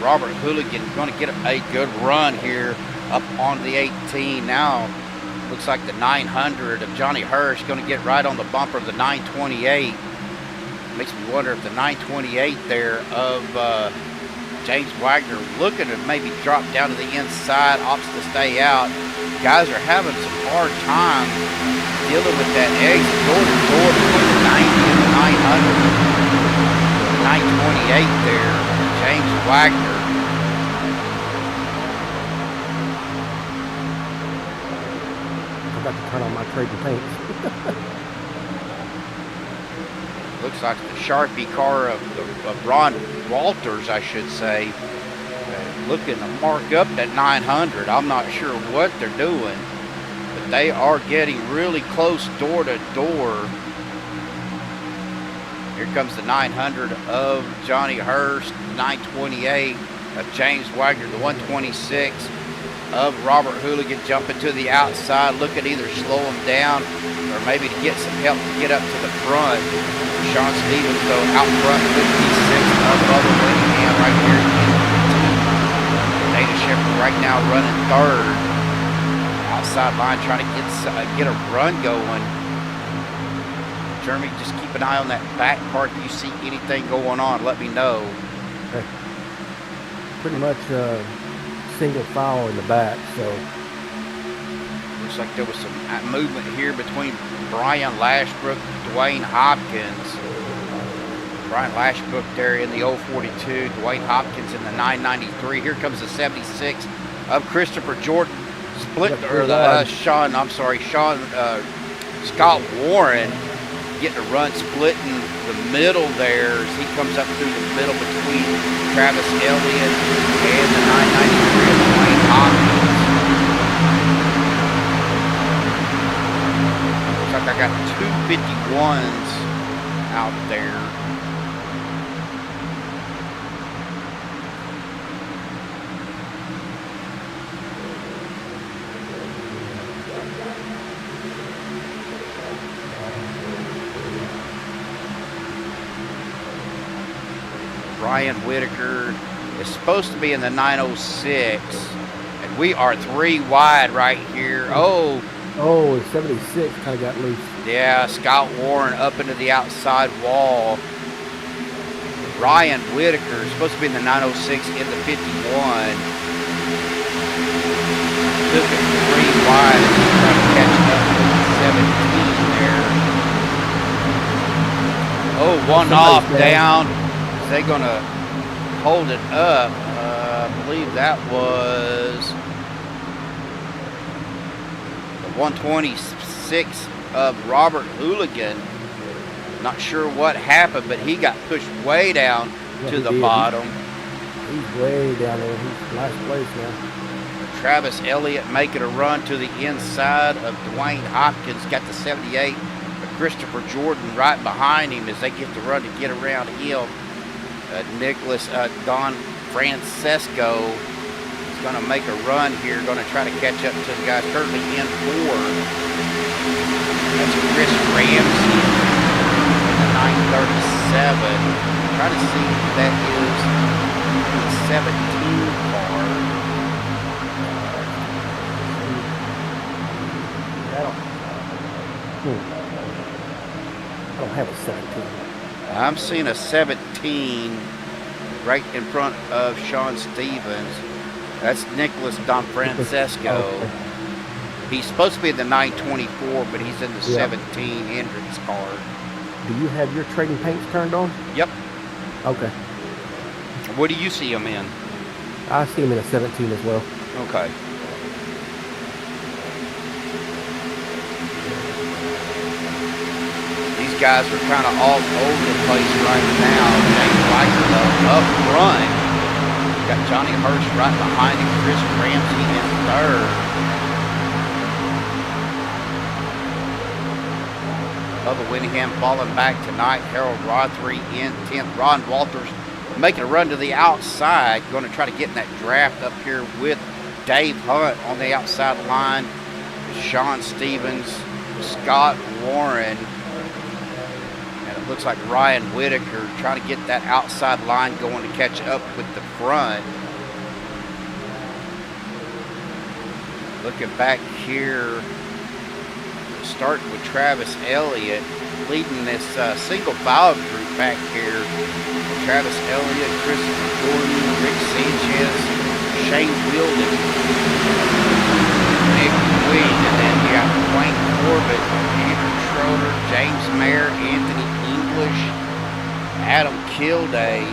Robert Hooligan going to get a good run here up on the 18. Now looks like the 900 of Johnny Hurst going to get right on the bumper of the 928. Makes me wonder if the 928 there of James Wagner looking to maybe drop down to the inside, opts to stay out. Guys are having some hard time dealing with that exit door to door between the 90 and the 900. The 928 there, James Wagner. I forgot to turn on my trade and paint. Looks like the Sharpie car of Ron Walters, I should say, looking to mark up that 900. I'm not sure what they're doing, but they are getting really close door to door. Here comes the 900 of Johnny Hurst, 928 of James Wagner, the 126 of Robert Hooligan jumping to the outside, looking to either slow him down or maybe to get some help to get up to the front. Sean Stevens, though, out front with the 6 of Bubba Winningham right here in 15. Dana Shepherd right now running third. Outside line trying to get a run going. Jeremy, just keep an eye on that back part. If you see anything going on, let me know. Okay. Pretty much single file in the back, so. Looks like there was some movement here between Brian Lashbrook, Dwayne Hopkins. Brian Lashbrook there in the 042, Dwayne Hopkins in the 993. Here comes the 76 of Christopher Jordan. Scott Warren getting a run splitting the middle there as he comes up through the middle between Travis Elliott and the 993 of Dwayne Hopkins. Looks like I got 251s out there. Ryan Whitaker is supposed to be in the 906, and we are 3 wide right here. Oh, 76 kind of got loose. Yeah, Scott Warren up into the outside wall. Ryan Whitaker is supposed to be in the 906 in the 51. Took it 3 wide and he's trying to catch up with the 17 there. Oh, one off down. Is they going to hold it up? I believe that was the 126 of Robert Hooligan. Not sure what happened, but he got pushed way down to the bottom. He's way down there. He's last place now. Travis Elliott making a run to the inside of Dwayne Hopkins. Got the 78 of Christopher Jordan right behind him as they get the run to get around him. Don Francesco is going to make a run here, going to try to catch up to the guys currently in 4. That's Chris Ramsey in the 937. Try to see who that is. The 17 car. I don't have a 17. I'm seeing a 17 right in front of Sean Stevens. That's Nicholas Don Francesco. Okay. He's supposed to be in the 924, but he's in the 17 Hendricks car. Do you have your trading paints turned on? Yep. Okay. What do you see him in? I see him in a 17 as well. Okay. These guys are kind of all over the place right now. James Weicker up front. Got Johnny Hurst right behind him. Chris Ramsey in third. Bubba Winningham falling back tonight. Harold Rothery in 10th. Ron Walters making a run to the outside. Going to try to get in that draft up here with Dave Hunt on the outside line. Sean Stevens, Scott Warren. And it looks like Ryan Whitaker trying to get that outside line going to catch up with the front. Looking back here, starting with Travis Elliott leading this single file group back here. Travis Elliott, Christopher Jordan, Rick Sanchez, Shane Wheeldon, Nick Queen, and then you got Wayne Corbett, Andrew Schroeder, James Mayer, Anthony English, Adam Kilday,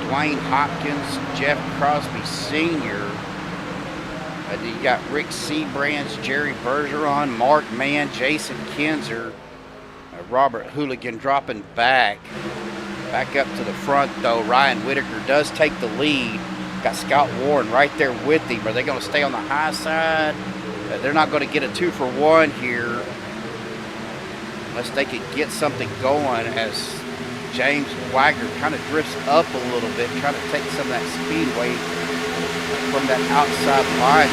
Dwayne Hopkins, Jeff Crosby Sr., you got Rick Seabrands, Jerry Bergeron, Mark Mann, Jason Kinzer, Robert Hooligan dropping back up to the front though. Ryan Whitaker does take the lead. Got Scott Warren right there with him. Are they going to stay on the high side? They're not going to get a 2-for-1 here unless they could get something going as James Wagner kind of drifts up a little bit, trying to take some of that speed away from that outside line.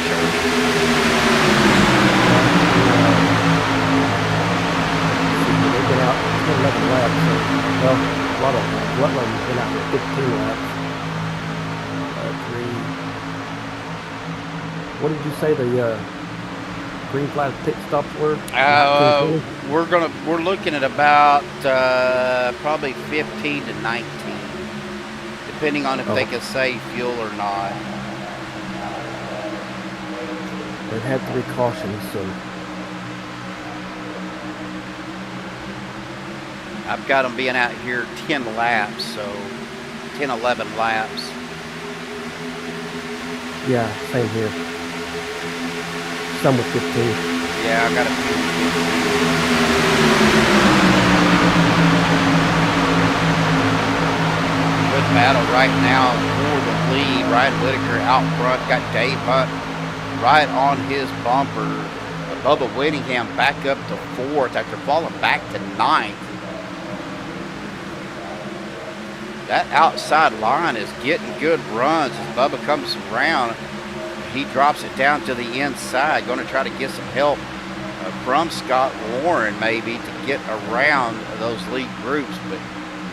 They've been out 11 laps. So, well, a lot of them have been out for 15 laps. 3, What did you say the green flag pit stops were? We're looking at about probably 15 to 19, depending on if they can save fuel or not. They've had 3 cautions, so I've got them being out here 10 laps, so 10, 11 laps. yeah, same here. Some with 15. Yeah, I got a few. Good battle right now for the lead. Ryan Whitaker out front, got Dave Hunt right on his bumper. Bubba Whittingham back up to 4th after falling back to 9th. That outside line is getting good runs as Bubba comes around. He drops it down to the inside, going to try to get some help from Scott Warren maybe to get around those lead groups. But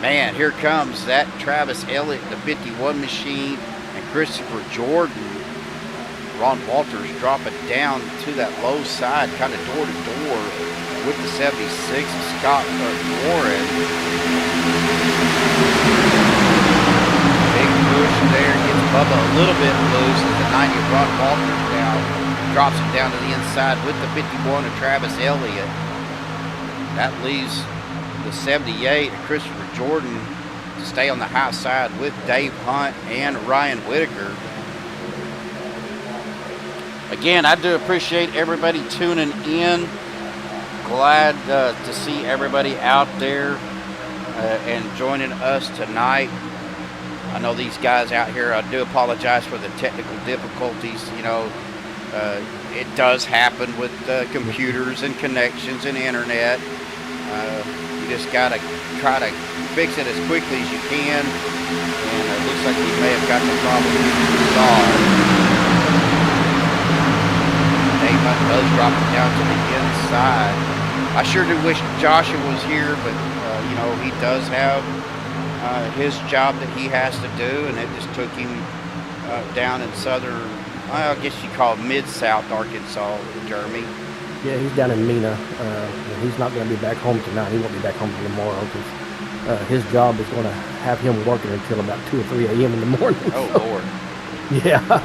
man, here comes that Travis Elliott, the 51 machine, and Christopher Jordan. Ron Walters dropping down to that low side, kind of door to door with the 76 Scott Warren. Big push there, gets Bubba a little bit loose as the 90 Ron Walters now drops it down to the inside with the 51 of Travis Elliott. That leaves the 78 of Christopher Jordan to stay on the high side with Dave Hunt and Ryan Whitaker. Again, I do appreciate everybody tuning in. Glad to see everybody out there and joining us tonight. I know these guys out here, I do apologize for the technical difficulties. You know, it does happen with computers and connections and internet. You just got to try to fix it as quickly as you can. And it looks like we may have got the problem resolved. Dave Hunt does drop it down to the inside. I sure do wish Joshua was here, but you know, he does have his job that he has to do, and it just took him down in southern, I guess you call it mid-south Arkansas, Jeremy. Yeah, he's down in Mena. And he's not going to be back home tonight. He won't be back home tomorrow because his job is going to have him working until about 2 or 3 a.m. in the morning. Oh, so, Lord. Yeah.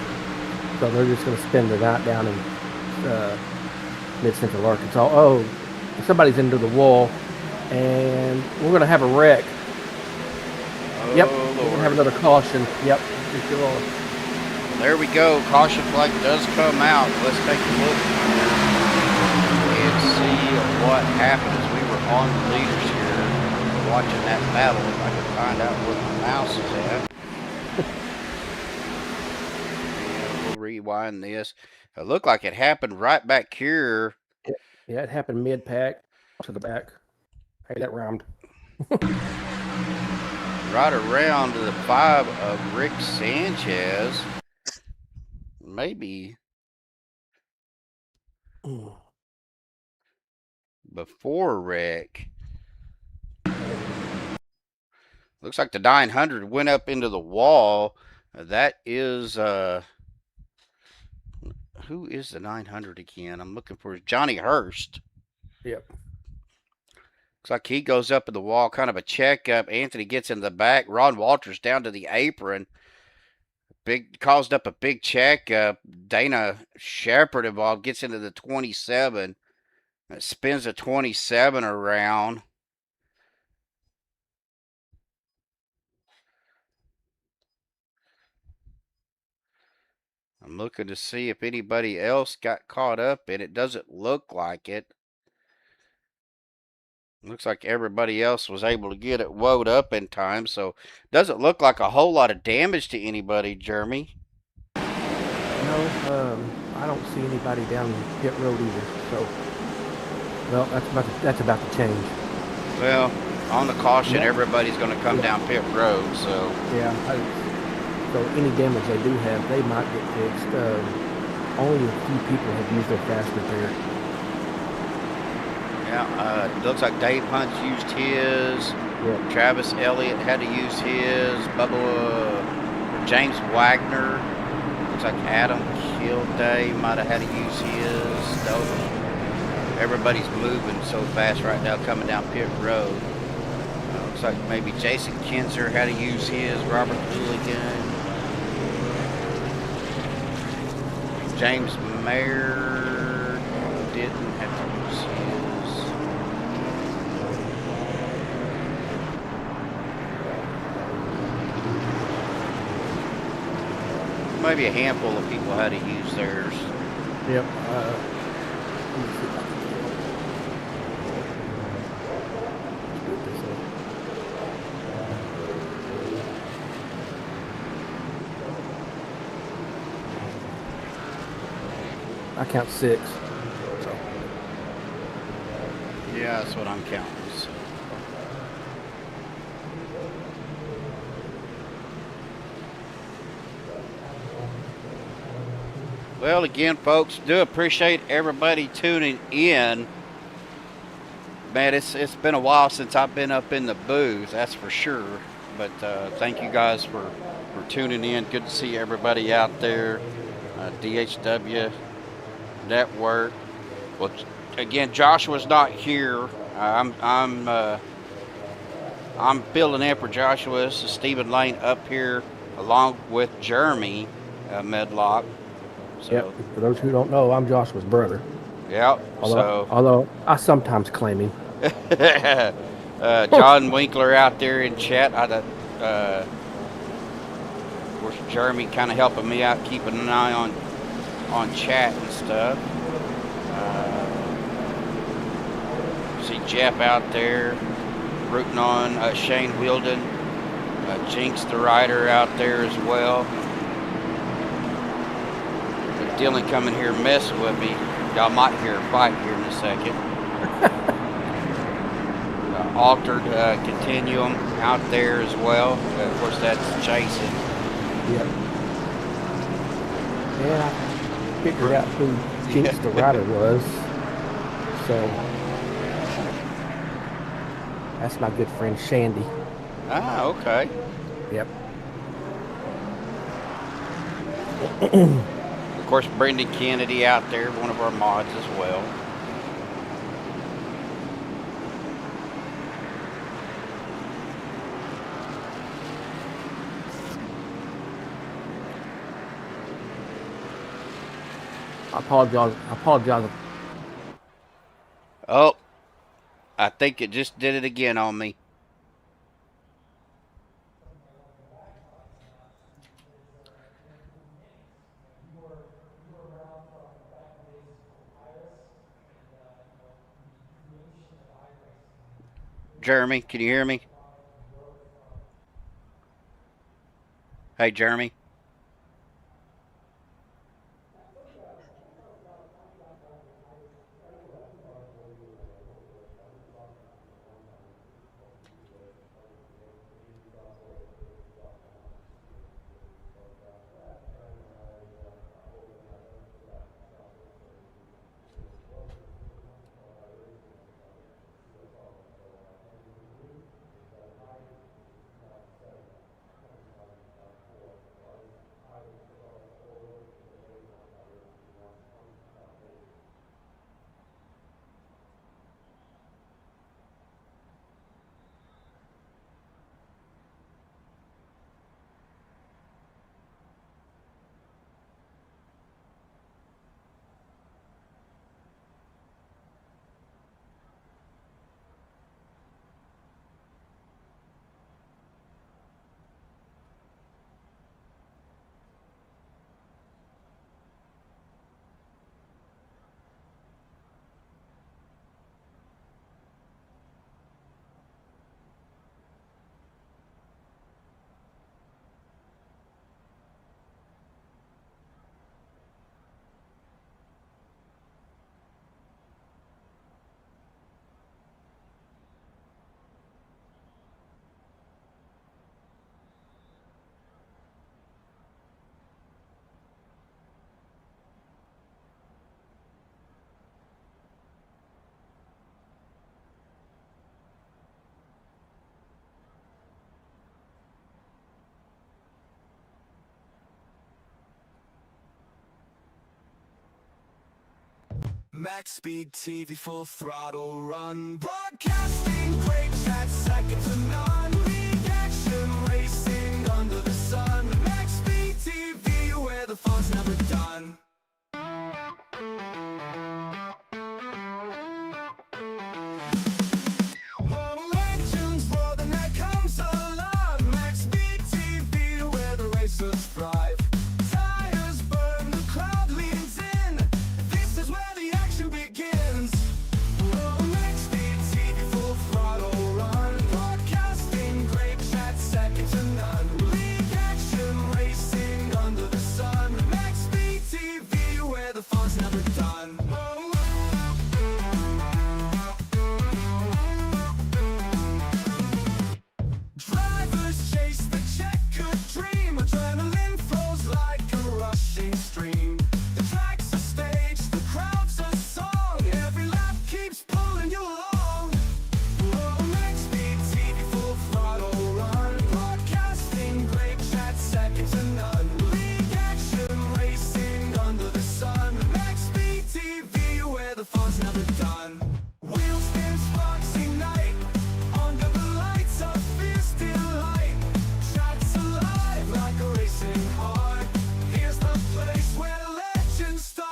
So they're just going to spend the night down in mid-central Arkansas. Oh, somebody's into the wall, and we're going to have a wreck. Oh, yep, Lord. we're going to have another caution. Yep. There we go. Caution flag does come out. Let's take a look and see what happened as we were on the leaders here watching that battle. If I can find out where my mouse is at. And we'll rewind this. It looked like it happened right back here. Yeah, it happened mid-pack to the back. Hey, that rhymed. Right around the 5 of Rick Sanchez. Maybe before Rick. Looks like the 900 went up into the wall. That is who is the 900 again? I'm looking for Johnny Hurst. Yep. Looks like he goes up in the wall, kind of a checkup. Anthony gets in the back. Ron Walters down to the apron. Caused up a big checkup. Dana Shepard involved, gets into the 27. Spins the 27 around. I'm looking to see if anybody else got caught up in it. Doesn't look like it. Looks like everybody else was able to get it wound up in time, so doesn't look like a whole lot of damage to anybody, Jeremy. No, I don't see anybody down pit road either. So, well, that's about to change. Well, on the caution, everybody's going to come down pit road, so. Yeah. So any damage they do have, they might get fixed. Only a few people have used their fast repair. Yeah, it looks like Dave Hunt's used his. Yep. Travis Elliott had to use his. James Wagner. Looks like Adam Hill Day might have had to use his. Nope. Everybody's moving so fast right now coming down Pit Road. Looks like maybe Jason Kinzer had to use his. Robert Hooligan. James Mayer didn't have to use his. Maybe a handful of people had to use theirs. Yep. I count 6. So. Yeah, that's what I'm counting. So. Well, again, folks, do appreciate everybody tuning in. Man, it's been a while since I've been up in the booth, that's for sure. But thank you guys for tuning in. Good to see everybody out there. DHW Network. Well, again, Joshua's not here. I'm filling in for Joshua. This is Stephen Lane up here along with Jeremy Medlock. So, yep. For those who don't know, I'm Joshua's brother. Yep. Although I sometimes claim him. John Winkler out there in chat. Of course, Jeremy kind of helping me out, keeping an eye on chat and stuff. See Jeff out there rooting on Shane Wielden. Jinx the rider out there as well. Dylan coming here messing with me. Y'all might hear a fight here in a second. Altered Continuum out there as well. Of course, that's Jason. Yep. Yeah, I figured out who Jinx the rider was. So that's my good friend Shandy. Ah, okay. Yep. Of course, Brendan Kennedy out there, one of our mods as well. I apologize. Oh, I think it just did it again on me. Jeremy, can you hear me? Hey, Jeremy. Maxspeedtv full throttle run. Broadcasting breaks at second to none. League action racing under the sun. Maxspeedtv, where the fun's never done. Legends roar, the night comes alive. Maxspeedtv, where the racers thrive. Tires burn, the crowd leans in. This is where the action begins. Maxspeedtv full throttle run. Broadcasting breaks at second to none. League action racing under the sun. Maxspeedtv, where the fun's never done. Drivers chase the checkered dream. Adrenaline flows like a rushing stream. The track's a stage, the crowd's a song. Every lap keeps pulling you along. Maxspeedtv full throttle run. Broadcasting breaks at second to none. League action racing under the sun. Maxspeedtv, where the fun's never done. Wheels spin, sparks ignite. Under the lights of fierce delight. Tracks alive like a racing heart. Here's the place where legends start.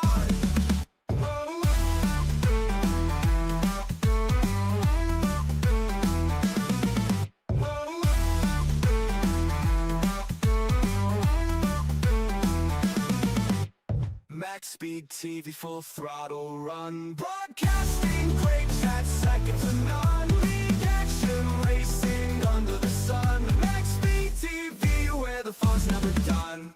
Maxspeedtv full throttle run. Broadcasting breaks at second to none. League action racing under the sun. Maxspeedtv, where the fun's never done.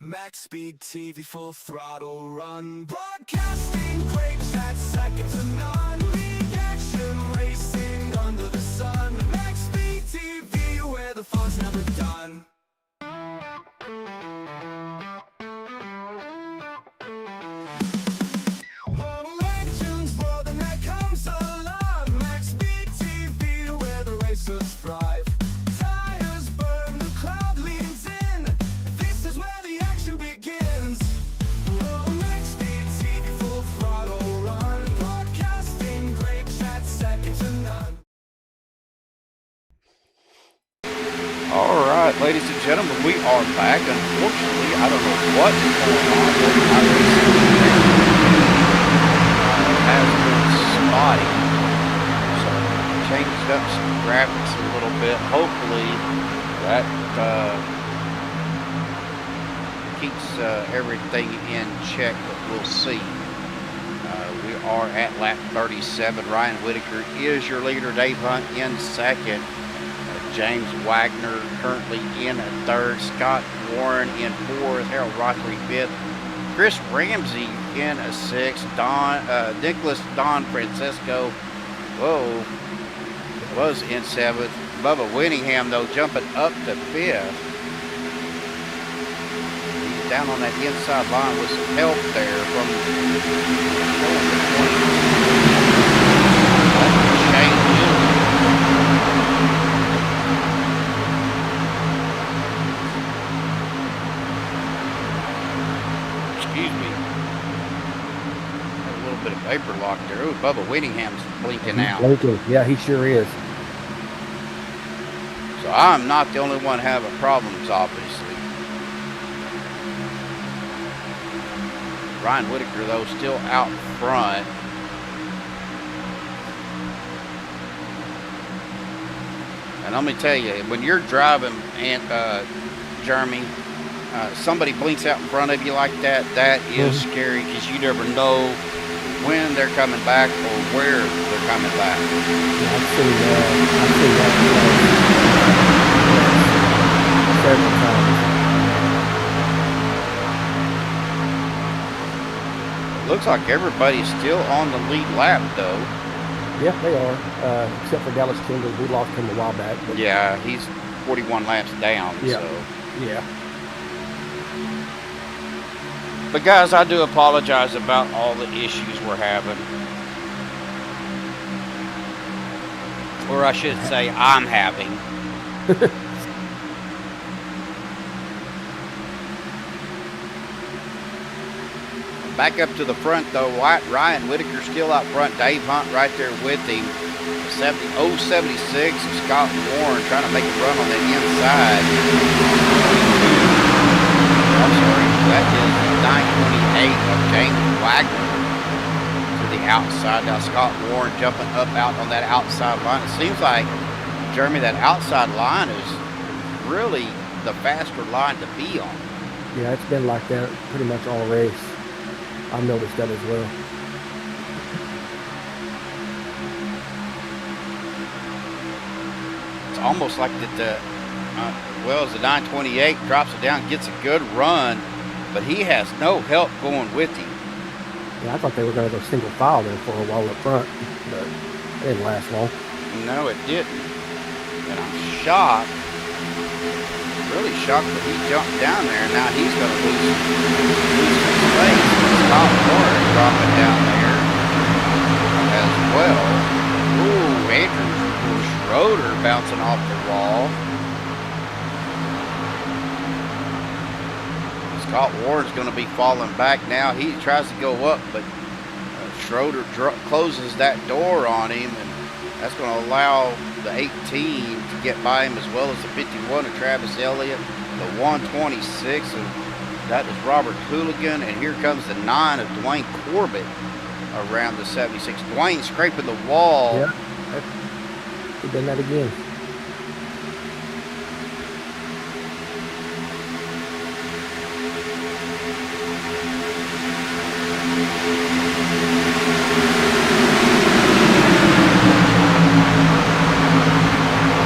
Maxspeedtv full throttle run. Broadcasting breaks at second to none. League action racing under the sun. Maxspeedtv, where the fun's never done. Legends roar, the night comes alive. Maxspeedtv, where the racers thrive. Tires burn, the crowd leans in. This is where the action begins. Maxspeedtv full throttle run. Broadcasting breaks at second to none. All right, ladies and gentlemen, we are back. Unfortunately, I don't know what is going on with my racing has been spotty. So changed up some graphics a little bit. Hopefully that keeps everything in check, but we'll see. We are at lap 37. Ryan Whitaker is your leader. Dave Hunt in second. James Wagner currently in third. Scott Warren in fourth. Harold Rockley fifth. Chris Ramsey in sixth. Nicholas Don Francisco, was in seventh. Bubba Winningham, though, jumping up to fifth. He's down on that inside line with some help there from excuse me. Had a little bit of paper lock there. Ooh, Bubba Winningham's blinking out. Blinking. Yeah, he sure is. So I'm not the only one having problems, obviously. Ryan Whitaker, though, still out front. And let me tell you, when you're driving, and Jeremy, somebody blinks out in front of you like that, that is scary, because you never know when they're coming back or where they're coming back. Yeah, I've seen that several times. Looks like everybody's still on the lead lap, though. Yeah, they are, except for Dallas Kendall. We lost him a while back. But Yeah, he's 41 laps down. Yeah. So Yeah. But guys, I do apologize about all the issues we're having. Or I should say, I'm having. Back up to the front, though. Ryan Whitaker still out front. Dave Hunt right there with him. 076 of Scott Warren trying to make a run on the inside. I'm sorry. That is 928 of James Wagner to the outside. Now Scott Warren jumping up out on that outside line. It seems like, Jeremy, that outside line is really the faster line to be on. Yeah, it's been like that pretty much all race. I've noticed that as well. It's almost like that as the 928 drops it down, gets a good run, but he has no help going with him. Yeah, I thought they were going to go single file there for a while up front, but it didn't last long. No, it didn't. And I'm shocked, really shocked that he jumped down there. Now he's going to lose some space. Scott Warren dropping down there as well. Ooh, Andrew Schroeder bouncing off the wall. Scott Warren's going to be falling back now. He tries to go up, but Schroeder closes that door on him, and that's going to allow the 18 to get by him, as well as the 51 of Travis Elliott, the 126 of that is Robert Hooligan, and here comes the 9 of Dwayne Corbett around the 76. Dwayne scraping the wall. Yeah, he's done that again.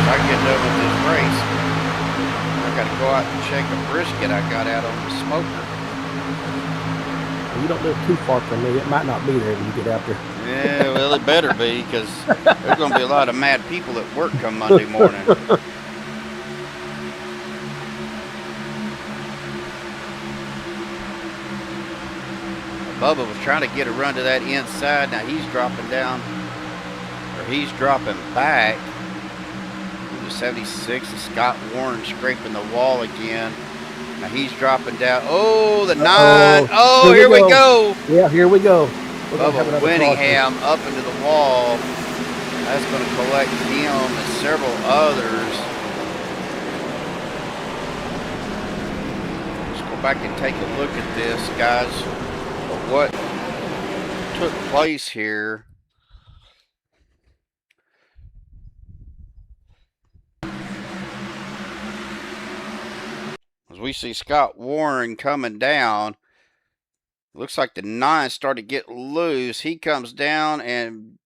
I get done with this race, I got to go out and check a brisket I got out on the smoker. Well, you don't live too far from me. It might not be there when you get out there. Yeah, well, it better be, because there's going to be a lot of mad people at work come Monday morning. Bubba was trying to get a run to that inside. Now he's dropping down, or he's dropping back. 76 is Scott Warren scraping the wall again. Now he's dropping down. Oh, the 9. Oh, here we go. Yeah, here we go. Bubba Winningham up into the wall. That's going to collect him and several others. Let's go back and take a look at this, guys. What took place here. As we see Scott Warren coming down, looks like the 9 started to get loose. He comes down, and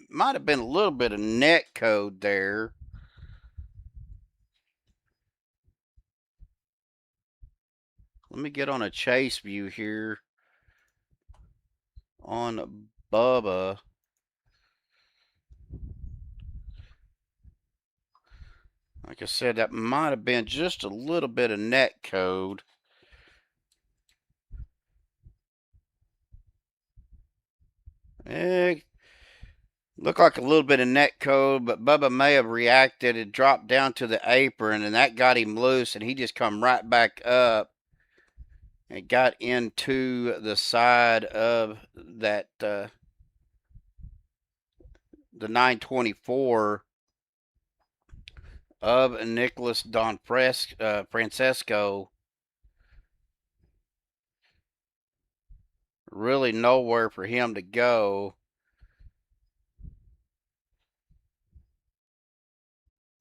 might have been a little bit of net code there. Let me get on a chase view here on Bubba. Like I said, that might have been just a little bit of net code. Looked like a little bit of net code, but Bubba may have reacted and dropped down to the apron, and that got him loose, and he just come right back up and got into the side of that the 924 of Nicholas Don Francesco. Really nowhere for him to go.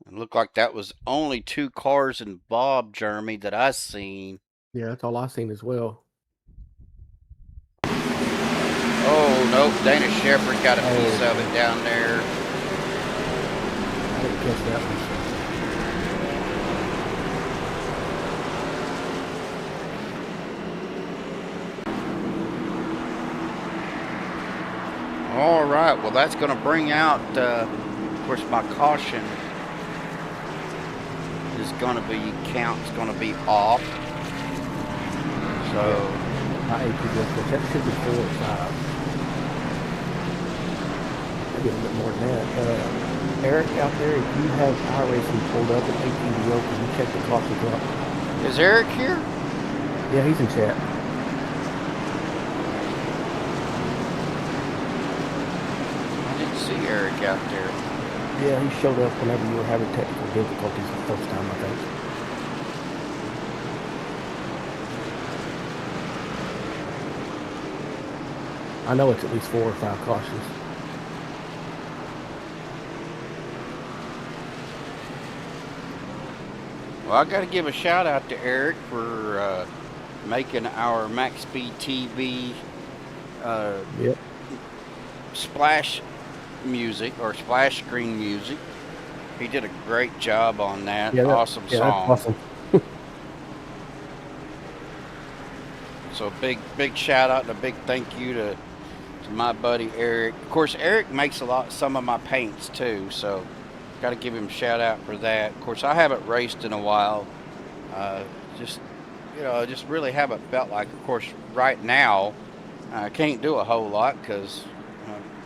It looked like that was only 2 cars involved, Jeremy, that I seen. Yeah, that's all I've seen as well. Oh, nope. Dana Shepherd got a piece of it down there. I didn't catch that one. All right. Well, that's going to bring out, of course, my caution is is going to be, count's going to be off. So My AP vehicle, that should be 4 or 5. Maybe a little bit more than that. Eric, out there, if you have iRacing pulled up at ATVO, can you check the caution clock? is Eric here? Yeah, he's in chat. I didn't see Eric out there. Yeah, he showed up whenever you were having technical difficulties the first time, I think. I know it's at least 4 or 5 cautions. Well, I got to give a shout out to Eric for making our Maxspeedtv Yep. splash music or splash screen music. He did a great job on that. Yeah, Awesome song. That's awesome. So big shout out and a big thank you to my buddy Eric. Of course, Eric makes some of my paints too, so got to give him a shout out for that. Of course, I haven't raced in a while. Just really haven't felt like. Of course, right now I can't do a whole lot because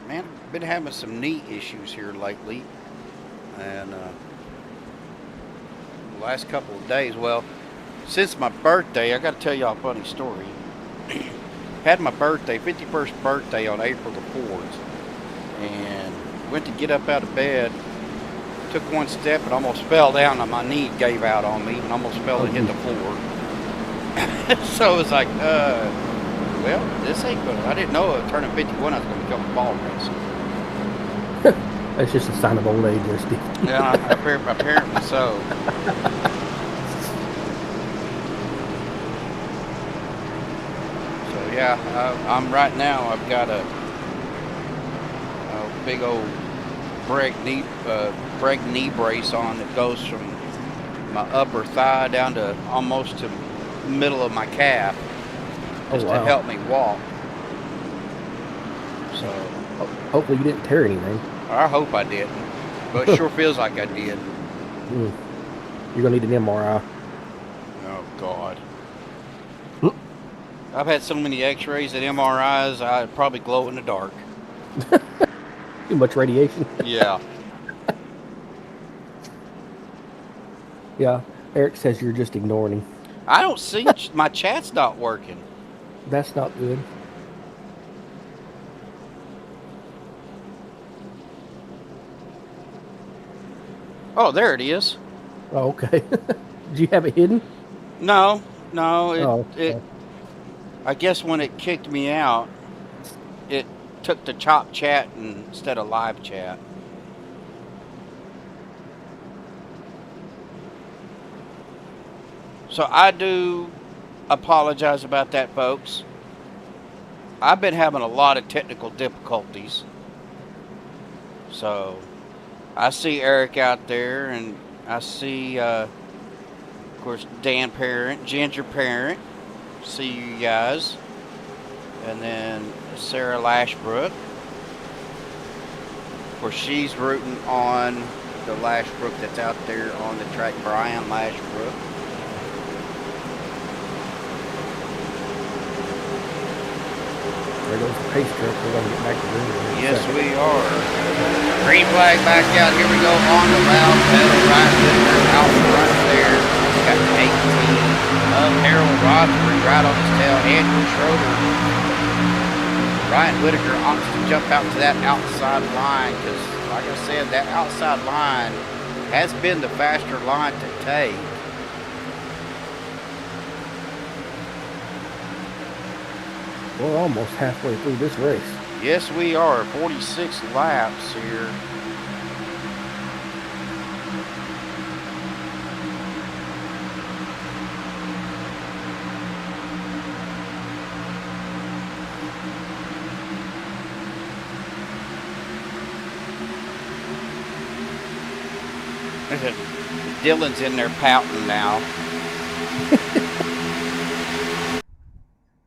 man, I've been having some knee issues here lately, and the last couple of days. Well, since my birthday, I got to tell y'all a funny story. Had my birthday, 51st birthday on April the 4th, and went to get up out of bed, took one step and almost fell down, and my knee gave out on me and almost fell and hit the floor. So it was like, well, this ain't good. I didn't know turning 51 I was going to become a ball racer. That's just a sign of old age, there, Steve. Yeah, apparently so. Yeah, I'm right now. I've got a big old brake knee brace on that goes from my upper thigh down to almost to the middle of my calf, just to help me walk. So hopefully you didn't tear anything. I hope I didn't, but it sure feels like I did. You're gonna need an MRI. Oh God. I've had so many x-rays and MRIs, I'd probably glow in the dark. Too much radiation. Yeah. Yeah, Eric says you're just ignoring him. I don't see my chat's not working. That's not good. Oh, there it is. Oh, okay. Did you have it hidden? No. Okay. I guess when it kicked me out, it took the chop chat instead of live chat. So I do apologize about that, folks. I've been having a lot of technical difficulties. So I see Eric out there, and I see, of course, Dan Parent, Ginger Parent. See you guys. And then Sarah Lashbrook. Of course, she's rooting on the Lashbrook that's out there on the track, Brian Lashbrook. There goes the pace truck. We're going to get back to the room. Yes, we are. Green flag back out. Here we go on the loud pedal. Right out front there. Got 18 of Harold Rodbury right on his tail. Andrew Schroeder. Ryan Whitaker opts to jump out to that outside line because, like I said, that outside line has been the faster line to take. We're almost halfway through this race. Yes, we are. 46 laps here. Dylan's in there pouting now.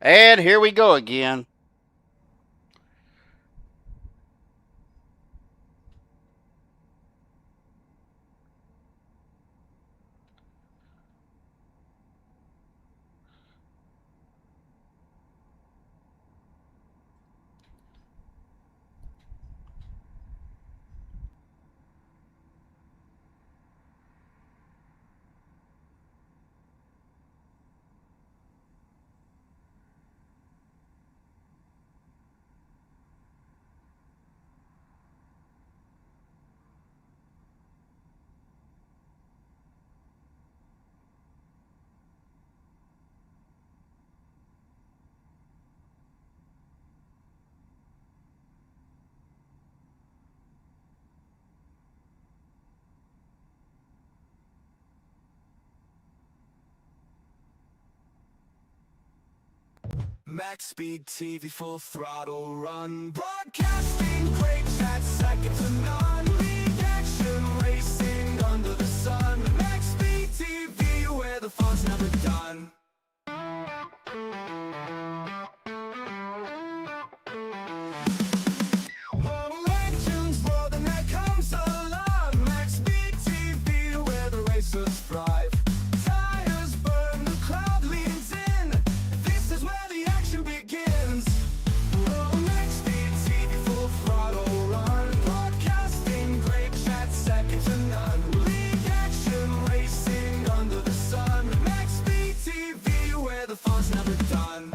And here we go again. Maxspeedtv full throttle run, broadcasting great that's second to none. League action racing under the sun. Maxspeedtv, where the fun's never done. Legends roar, then there comes alarm. Maxspeedtv, where the racers thrive. Tires burn, the crowd leans in. This is where the action begins. Maxspeedtv full throttle run, broadcasting great chat second to none. League action racing under the sun. Maxspeedtv, where the fun's never done.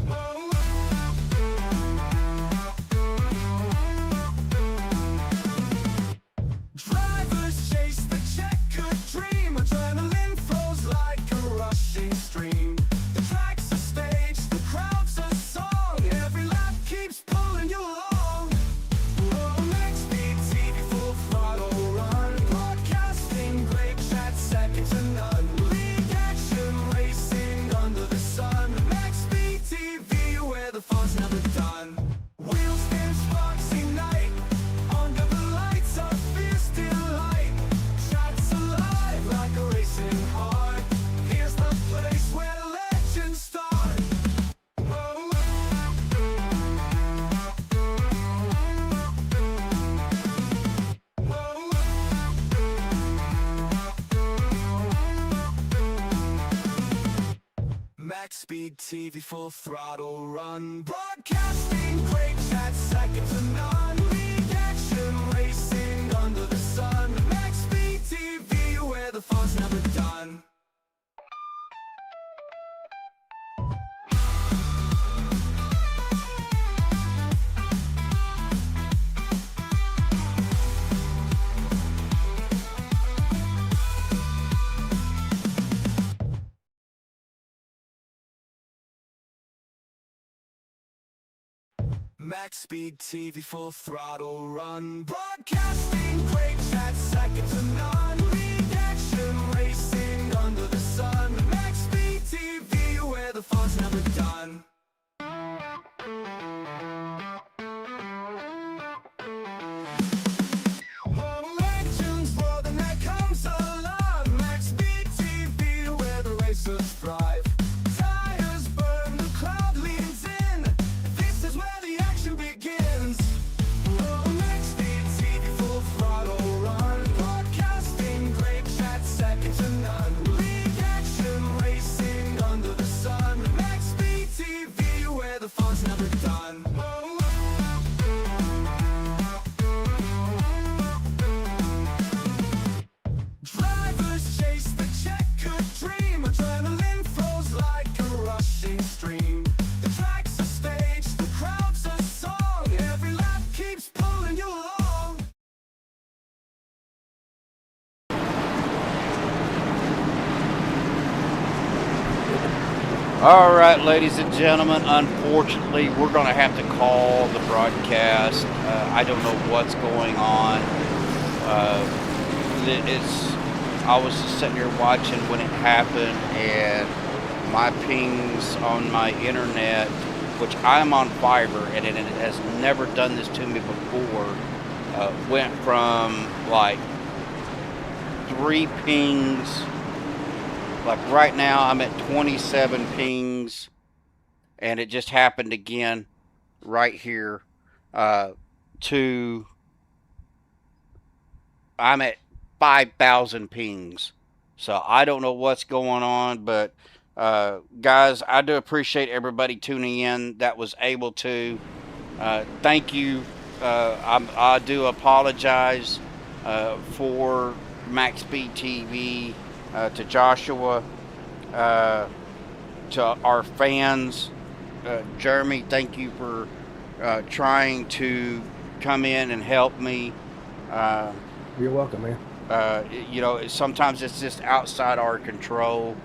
Drivers chase the checkered dream. Adrenaline flows like a rushing stream. The track's a stage, the crowd's a song. Every lap keeps pulling you along. Maxspeedtv full throttle run, broadcasting great chat second to none. League action racing under the sun. Maxspeedtv, where the fun's never done. Wheels spin, sparks ignite. Under the lights of fierce delight. Chat's alive like a racing heart. Here's the place where legends start. Maxspeedtv full throttle run, broadcasting great chat second to none. League action racing under the sun. Maxspeedtv, where the fun's never done. Maxspeedtv full throttle run, broadcasting great chat second to none. League action racing under the sun. Maxspeedtv, where the fun's never done. Legends roar, then there comes alarm. Maxspeedtv, where the racers thrive. Tires burn, the crowd leans in. This is where the action begins. Maxspeedtv full throttle run, broadcasting great chat second to none. League action racing under the sun. Maxspeedtv, where the fun's never done. Drivers chase the checkered dream. Adrenaline flows like a rushing stream. The track's a stage, the crowd's a song. Every lap keeps pulling you along. All right, ladies and gentlemen, unfortunately, we're going to have to call the broadcast. I don't know what's going on. I was just sitting here watching when it happened, and my pings on my internet, which I'm on fiber, and it has never done this to me before, went from like 3 pings. Like right now, I'm at 27 pings, and it just happened again right here. To I'm at 5,000 pings. So I don't know what's going on, but guys, I do appreciate everybody tuning in that was able to. Thank you. I do apologize for Maxspeedtv, to Joshua, to our fans. Jeremy, thank you for trying to come in and help me. You're welcome, man. You know, sometimes it's just outside our control,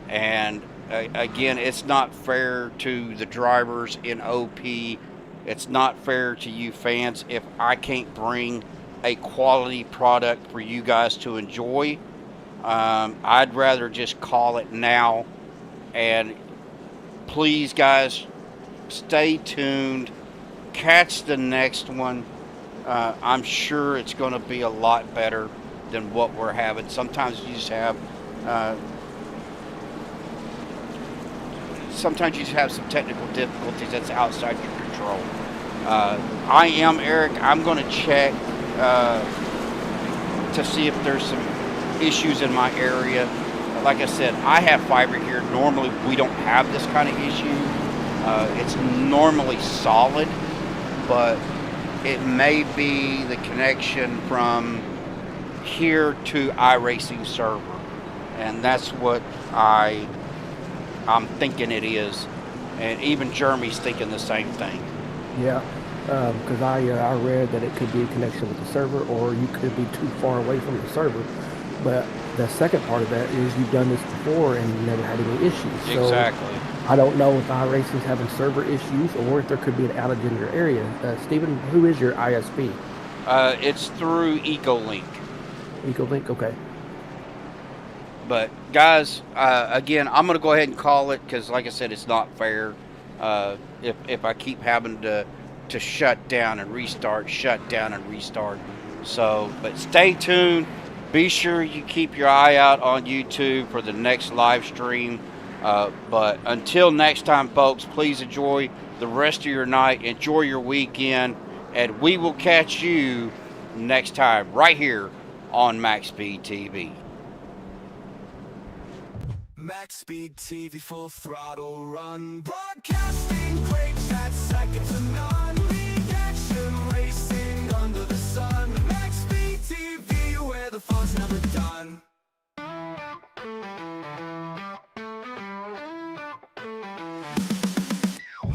and again, it's not fair to the drivers in OP. It's not fair to you fans if I can't bring a quality product for you guys to enjoy. I'd rather just call it now, and please guys, stay tuned. Catch the next one. I'm sure it's going to be a lot better than what we're having. Sometimes you just have some technical difficulties that's outside your control. I am Eric. I'm going to check to see if there's some issues in my area. Like I said, I have fiber here. Normally we don't have this kind of issue. It's normally solid, but it may be the connection from here to iRacing server, and that's what I'm thinking it is, and even Jeremy's thinking the same thing. Yeah, because I read that it could be a connection with the server, or you could be too far away from the server. But the second part of that is you've done this before and you never had any issues. So Exactly. I don't know if iRacing's having server issues or if there could be an outage in your area. Stephen, who is your ISP? It's through EcoLink. EcoLink, okay. But guys, again, I'm going to go ahead and call it because, like I said, it's not fair. If I keep having to shut down and restart, shut down and restart. So, but stay tuned. Be sure you keep your eye out on YouTube for the next live stream. But until next time, folks, please enjoy the rest of your night. Enjoy your weekend. And we will catch you next time right here on Maxspeedtv. Maxspeedtv, full throttle run. Broadcasting great chat, second to none. League action, racing under the sun. Maxspeedtv, where the fun's never done.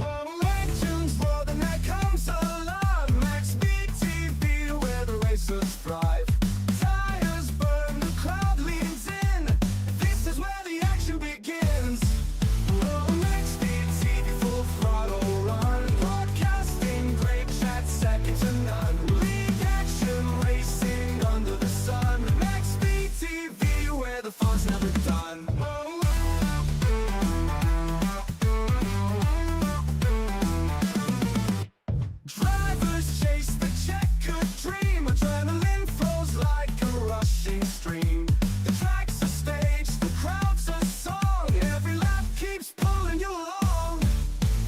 Oh, legends, world, and that comes alive. Maxspeedtv, where the racers thrive. Tires burn, the crowd leans in. This is where the action begins. Oh, Maxspeedtv, full throttle run. Broadcasting great chat, second to none. League action, racing under the sun. Maxspeedtv, where the fun's never done. Drivers chase the checkered dream. Adrenaline flows like a rushing stream. The track's a stage, the crowd's a song. Every lap keeps pulling you along.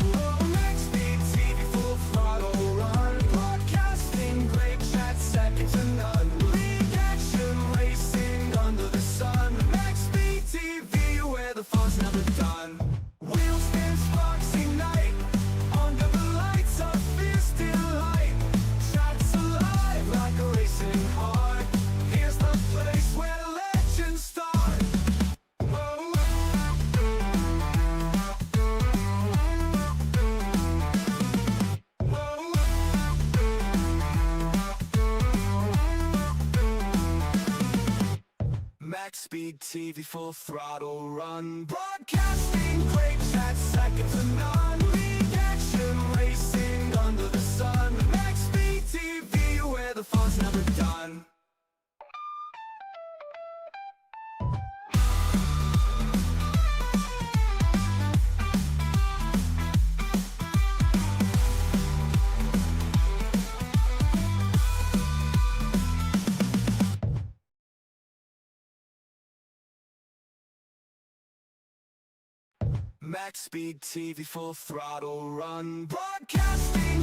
Oh, Maxspeedtv, full throttle run. Broadcasting great chat, second to none. League action, racing under the sun. Maxspeedtv, where the fun's never done. Wheel spin, sparks ignite. Under the lights of fierce delight. Shots alive like a racing heart. Here's the place where legends start. Whoa. Maxspeedtv, full throttle run. Broadcasting great chat, second to none. League action, racing under the sun. Maxspeedtv, where the fun's never done. Maxspeedtv, full throttle run. Broadcasting